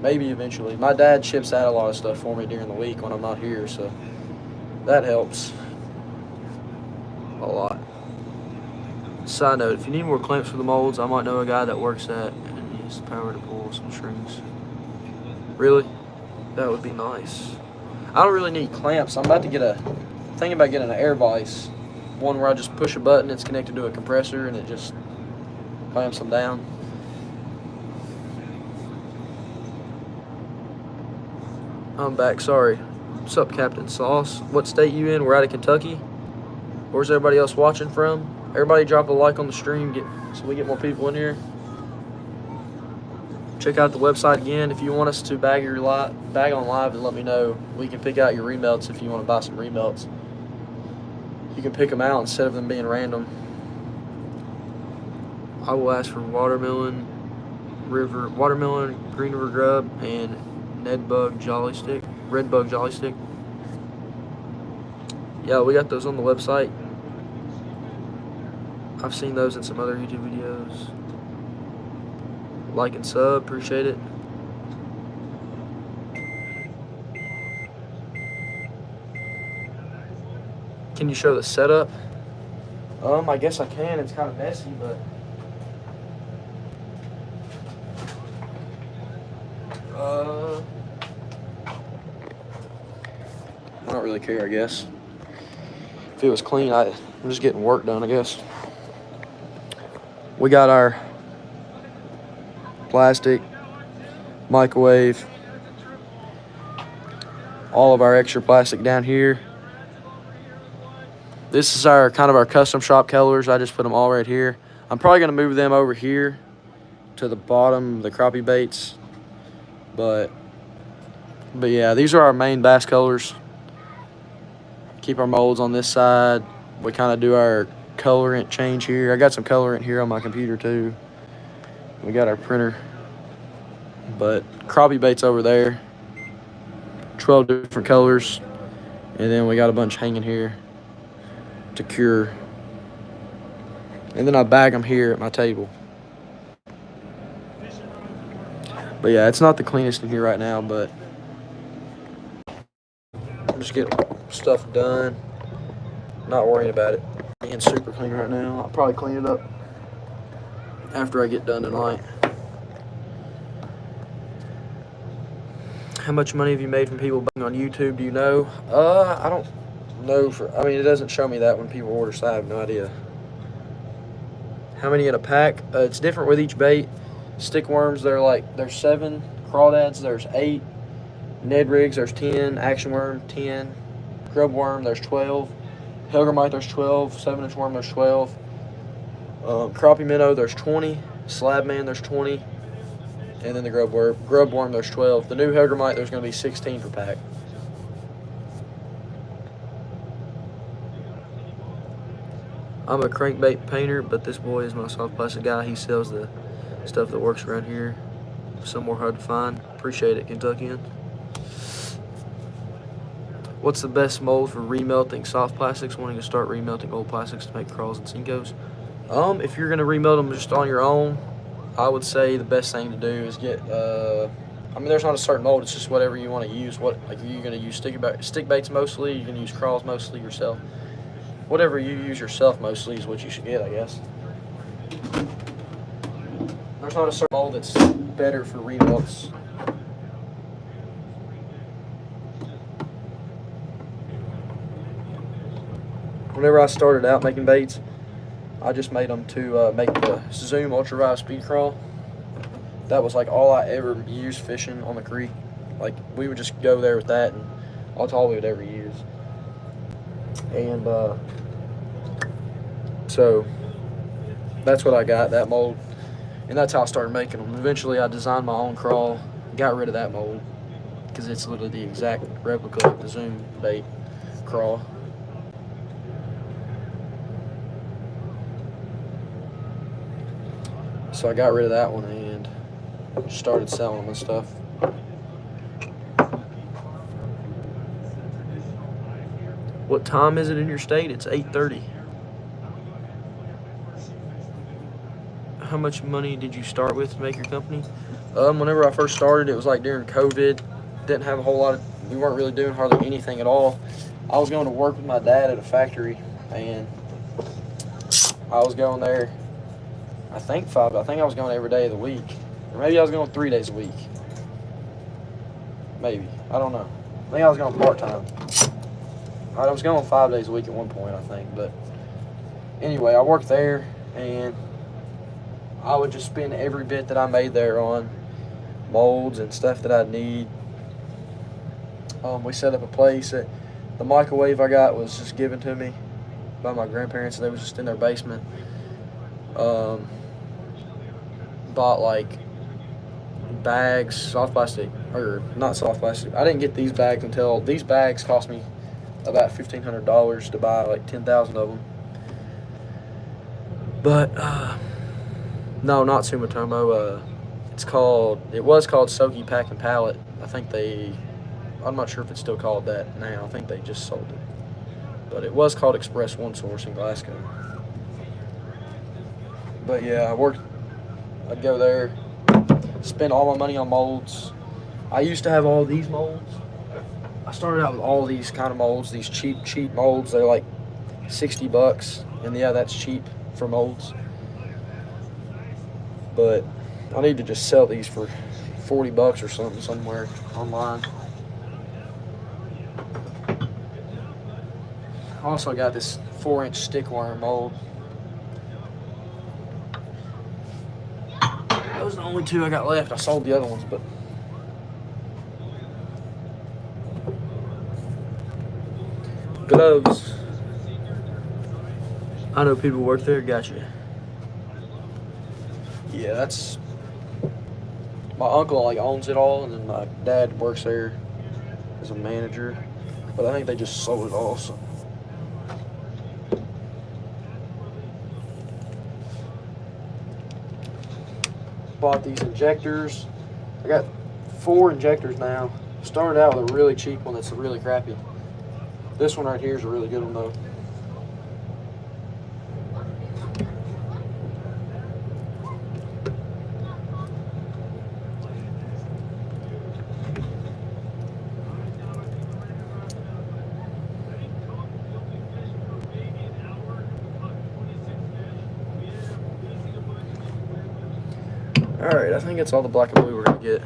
maybe eventually. My dad ships out a lot of stuff for me during the week when I'm not here, so that helps a lot. Side note, if you need more clamps for the molds, I might know a guy that works at and he has the power to pull some strings. Really? That would be nice. I don't really need clamps. I'm about to thinking about getting an air vise. One where I just push a button, it's connected to a compressor, and it just clamps them down. I'm back, sorry. What's up, Captain Sauce? What state you in? We're out of Kentucky. Where's everybody else watching from? Everybody drop a like on the stream so we get more people in here. Check out the website again. If you want us to bag on live, then let me know. We can pick out your remelts if you want to buy some remelts. You can pick them out instead of them being random. I will ask for watermelon, green river grub, and red bug jolly stick. Yeah, we got those on the website. I've seen those in some other YouTube videos. Like and sub, appreciate it. Can you show the setup? I guess I can. It's kind of messy, but I don't really care, I guess. If it was clean, I'm just getting work done, I guess. We got our plastic, microwave, all of our extra plastic down here. This is our kind of our custom shop colors. I just put them all right here. I'm probably gonna move them over here to the bottom, the crappie baits. But yeah, these are our main bass colors. Keep our molds on this side. We kind of do our colorant change here. I got some colorant here on my computer too. We got our printer. But crappie baits over there. 12 different colors. And then we got a bunch hanging here to cure. And then I bag them here at my table. But yeah, it's not the cleanest in here right now, but I'm just getting stuff done. Not worrying about it being super clean right now. I'll probably clean it up after I get done tonight. How much money have you made from people buying on YouTube? Do you know? I don't know. It doesn't show me that when people order, so I have no idea. How many in a pack? It's different with each bait. Stick worms, there's 7. Crawdads, there's 8. Ned rigs, there's 10. Action worm, 10. Grub worm, there's 12. Helgermite, there's 12. 7-inch worm, there's 12. Crappie minnow, there's 20. Slab man, there's 20. And then the grub worm, there's 12. The new Hellgrammite, there's going to be 16 per pack. I'm a crankbait painter, but this boy is my soft plastic guy. He sells the stuff that works around here. Somewhere hard to find. Appreciate it, Kentuckian. What's the best mold for remelting soft plastics? Wanting to start remelting old plastics to make crawls and Senkos. If you're gonna remelt them just on your own, I would say the best thing to do is get. I mean, there's not a certain mold. It's just whatever you want to use. What like are you gonna use stick baits mostly? You're gonna use crawls mostly yourself. Whatever you use yourself mostly is what you should get, I guess. There's not a certain mold that's better for remelts. Whenever I started out making baits, I just made them to make the Zoom Ultra Speed Crawl. That was like all I ever used fishing on the creek. Like we would just go there with that, and that's all we would ever use. And so that's what I got, that mold, and that's how I started making them. Eventually, I designed my own crawl, got rid of that mold because it's literally the exact replica of the Zoom bait crawl. So I got rid of that one and started selling them and stuff. What time is it in your state? It's 8:30. How much money did you start with to make your company? Whenever I first started, it was like during COVID. Didn't have a whole lot of, we weren't really doing hardly anything at all. I was going to work with my dad at a factory, and I was going there, I think I was going every day of the week. Or maybe I was going 3 days a week. Maybe. I don't know. I think I was going part-time. I was going 5 days a week at one point, I think. But anyway, I worked there, and I would just spend every bit that I made there on molds and stuff that I'd need. We set up a place that the microwave I got was just given to me by my grandparents. They was just in their basement. Bought like bags, soft plastic, or not soft plastic. I didn't get these bags until these bags cost me about $1,500 to buy like 10,000 of them. But no, not Sumitomo. It was called Soaky Pack and Pallet. I'm not sure if it's still called that now. I think they just sold it. But it was called Express One Source in Glasgow. But yeah, I'd go there, spend all my money on molds. I used to have all these molds. I started out with all these kind of molds, these cheap molds. They're like $60, and yeah, that's cheap for molds. But I need to just sell these for $40 or something somewhere online. I also got this 4-inch stickworm mold. Those are the only two I got left. I sold the other ones, but gloves. I know people work there. Gotcha. Yeah, that's my uncle owns it all, and then my dad works there as a manager. But I think they just sold it all. So. Bought these injectors. I got 4 injectors now. Started out with a really cheap one that's really crappy. This one right here is a really good one though. Alright, I think it's all the black and blue we're going to get.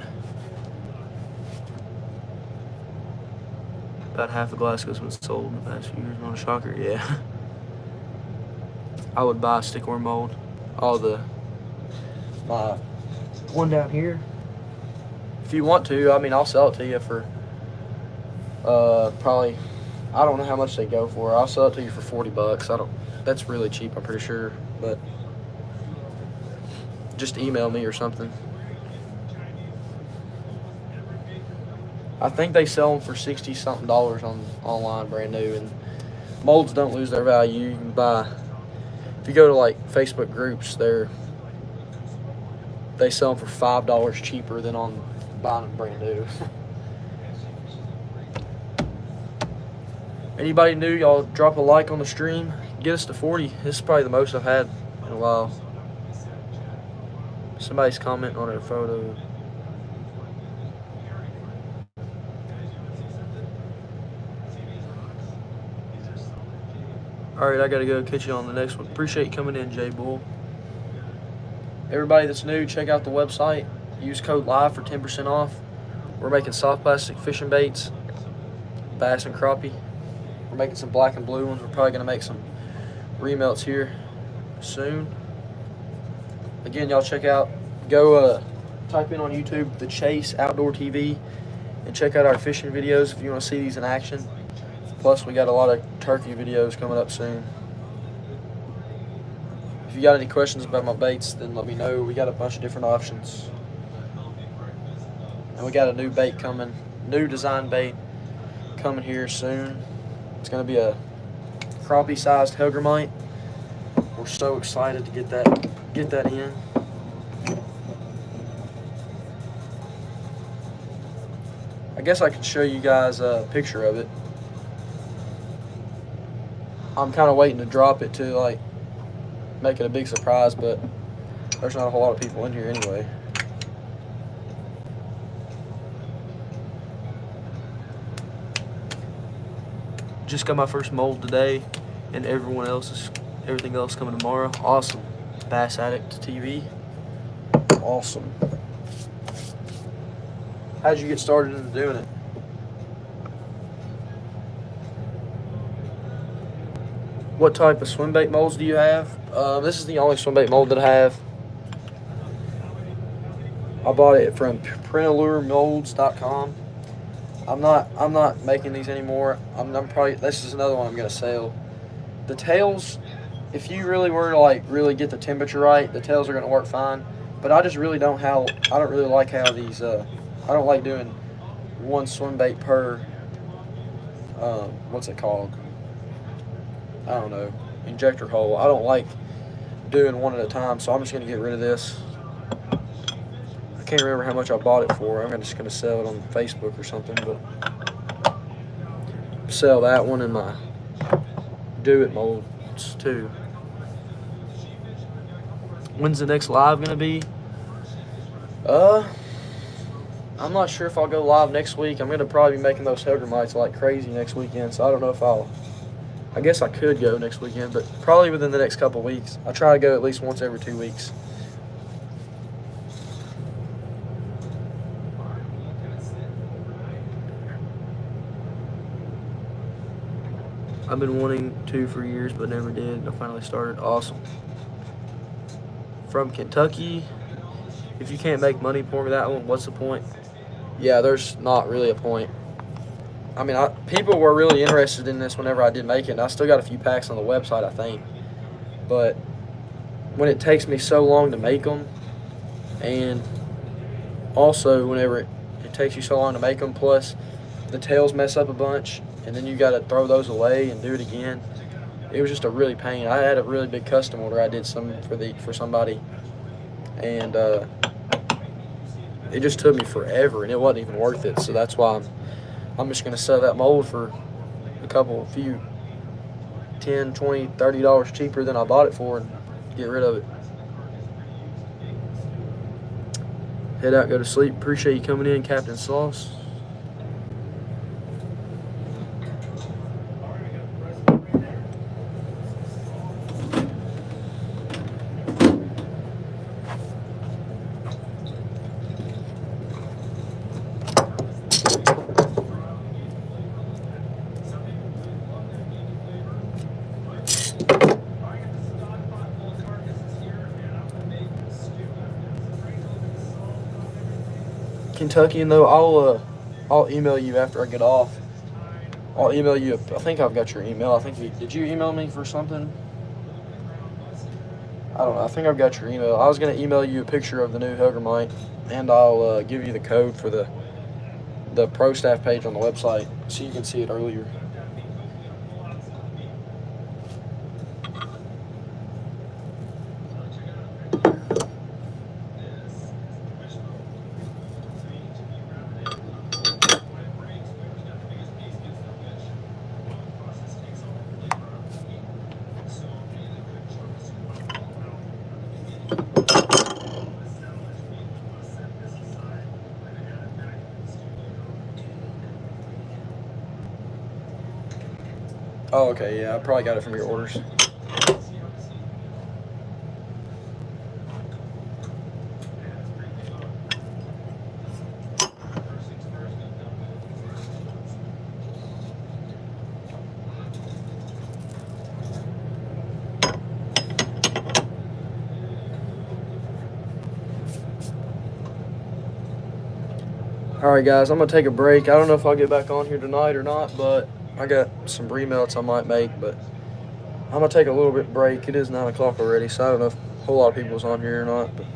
About half of Glasgow's been sold in the past few years. Not a shocker, yeah. I would buy a stickworm mold. My one down here. If you want to, I mean, I'll sell it to you for probably, I don't know how much they go for. I'll sell it to you for $40. That's really cheap, I'm pretty sure, but just email me or something. I think they sell them for $60-something on online, brand new. And molds don't lose their value. You can buy, if you go to like Facebook groups, they sell them for $5 cheaper than on buying them brand new. Anybody new, y'all drop a like on the stream. Get us to 40. This is probably the most I've had in a while. Somebody's commenting on our photo. Alright, I gotta go. Catch you on the next one. Appreciate you coming in, J Bull. Everybody that's new, check out the website. Use code LIVE for 10% off. We're making soft plastic fishing baits, bass and crappie. We're making some black and blue ones. We're probably going to make some remelts here soon. Again, y'all go type in on YouTube, The Chase Outdoor TV, and check out our fishing videos if you want to see these in action. Plus, we got a lot of turkey videos coming up soon. If you got any questions about my baits, then let me know. We got a bunch of different options. And we got a new bait coming, new design bait coming here soon. It's going to be a crappie-sized Helgramite. We're so excited to get that in. I guess I could show you guys a picture of it. I'm kind of waiting to drop it to like make it a big surprise, but there's not a whole lot of people in here anyway. Just got my first mold today, and everything else coming tomorrow. Awesome. Bass Addict TV. Awesome. How'd you get started into doing it? What type of swim bait molds do you have? This is the only swim bait mold that I have. I bought it from printaluremolds.com. I'm not making these anymore. This is another one I'm gonna sell. The tails, if you really were to like really get the temperature right, the tails are gonna work fine. But I just really don't really like how these I don't like doing one swim bait per what's it called? I don't know, injector hole. I don't like doing one at a time, so I'm just gonna get rid of this. I can't remember how much I bought it for. I'm just gonna sell it on Facebook or something, but sell that one and my do it molds too. When's the next live gonna be? I'm not sure if I'll go live next week. I'm gonna probably be making those Helgramites like crazy next weekend, so I don't know if I guess I could go next weekend, but probably within the next couple weeks. I try to go at least once every 2 weeks. I've been wanting to for years, but never did. I finally started. Awesome. From Kentucky. If you can't make money for me that one, what's the point? Yeah, there's not really a point. I mean, people were really interested in this whenever I did make it, and I still got a few packs on the website, I think. But when it takes me so long to make them, and also whenever it takes you so long to make them, plus the tails mess up a bunch, and then you got to throw those away and do it again, it was just a really pain. I had a really big custom order I did for somebody, and it just took me forever, and it wasn't even worth it. So that's why I'm just going to sell that mold for a few $10, $20, $30 cheaper than I bought it for and get rid of it. Head out, go to sleep. Appreciate you coming in, Captain Sauce. Kentuckian though, I'll email you after I get off. I'll email you. I think I've got your email. Did you email me for something? I don't know. I think I've got your email. I was gonna email you a picture of the new Helgramite, and I'll give you the code for the the pro staff page on the website so you can see it earlier. Oh, okay, yeah, I probably got it from your orders. All right, guys, I'm going to take a break. I don't know if I'll get back on here tonight or not, but I got some remelts I might make, but I'm going to take a little bit break. It is 9 o'clock already, so I don't know if a whole lot of people's on here or not. But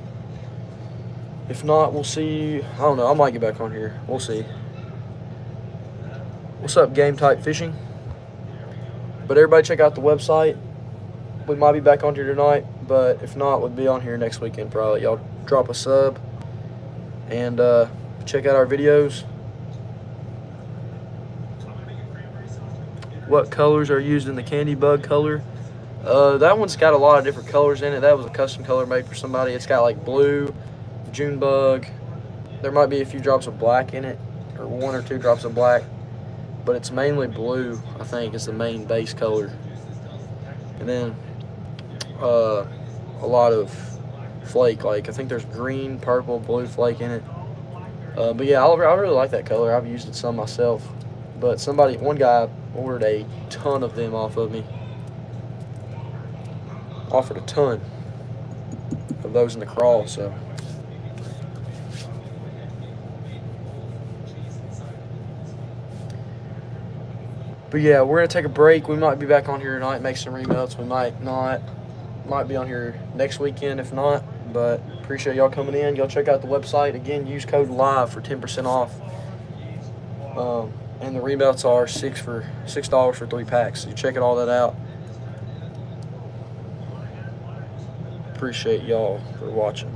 if not, we'll see. I don't know. I might get back on here. We'll see. What's up, Game Type Fishing? But everybody check out the website. We might be back on here tonight, but if not, we'll be on here next weekend probably. Y'all drop a sub and check out our videos. What colors are used in the candy bug color? That one's got a lot of different colors in it. That was a custom color made for somebody. It's got like blue, June bug. There might be a few drops of black in it, or 1 or 2 drops of black, but it's mainly blue, I think, is the main base color. And then a lot of flake, like I think there's green, purple, blue flake in it. But yeah, I really like that color. I've used it some myself. But one guy ordered a ton of them off of me. Offered a ton of those in the crawl, so. But yeah, we're going to take a break. We might be back on here tonight, make some remelts. We might not. Might be on here next weekend if not. But appreciate y'all coming in. Y'all check out the website. Again, use code LIVE for 10% off. And the remelts are $6 for 3 packs. So you check all that out. Appreciate y'all for watching.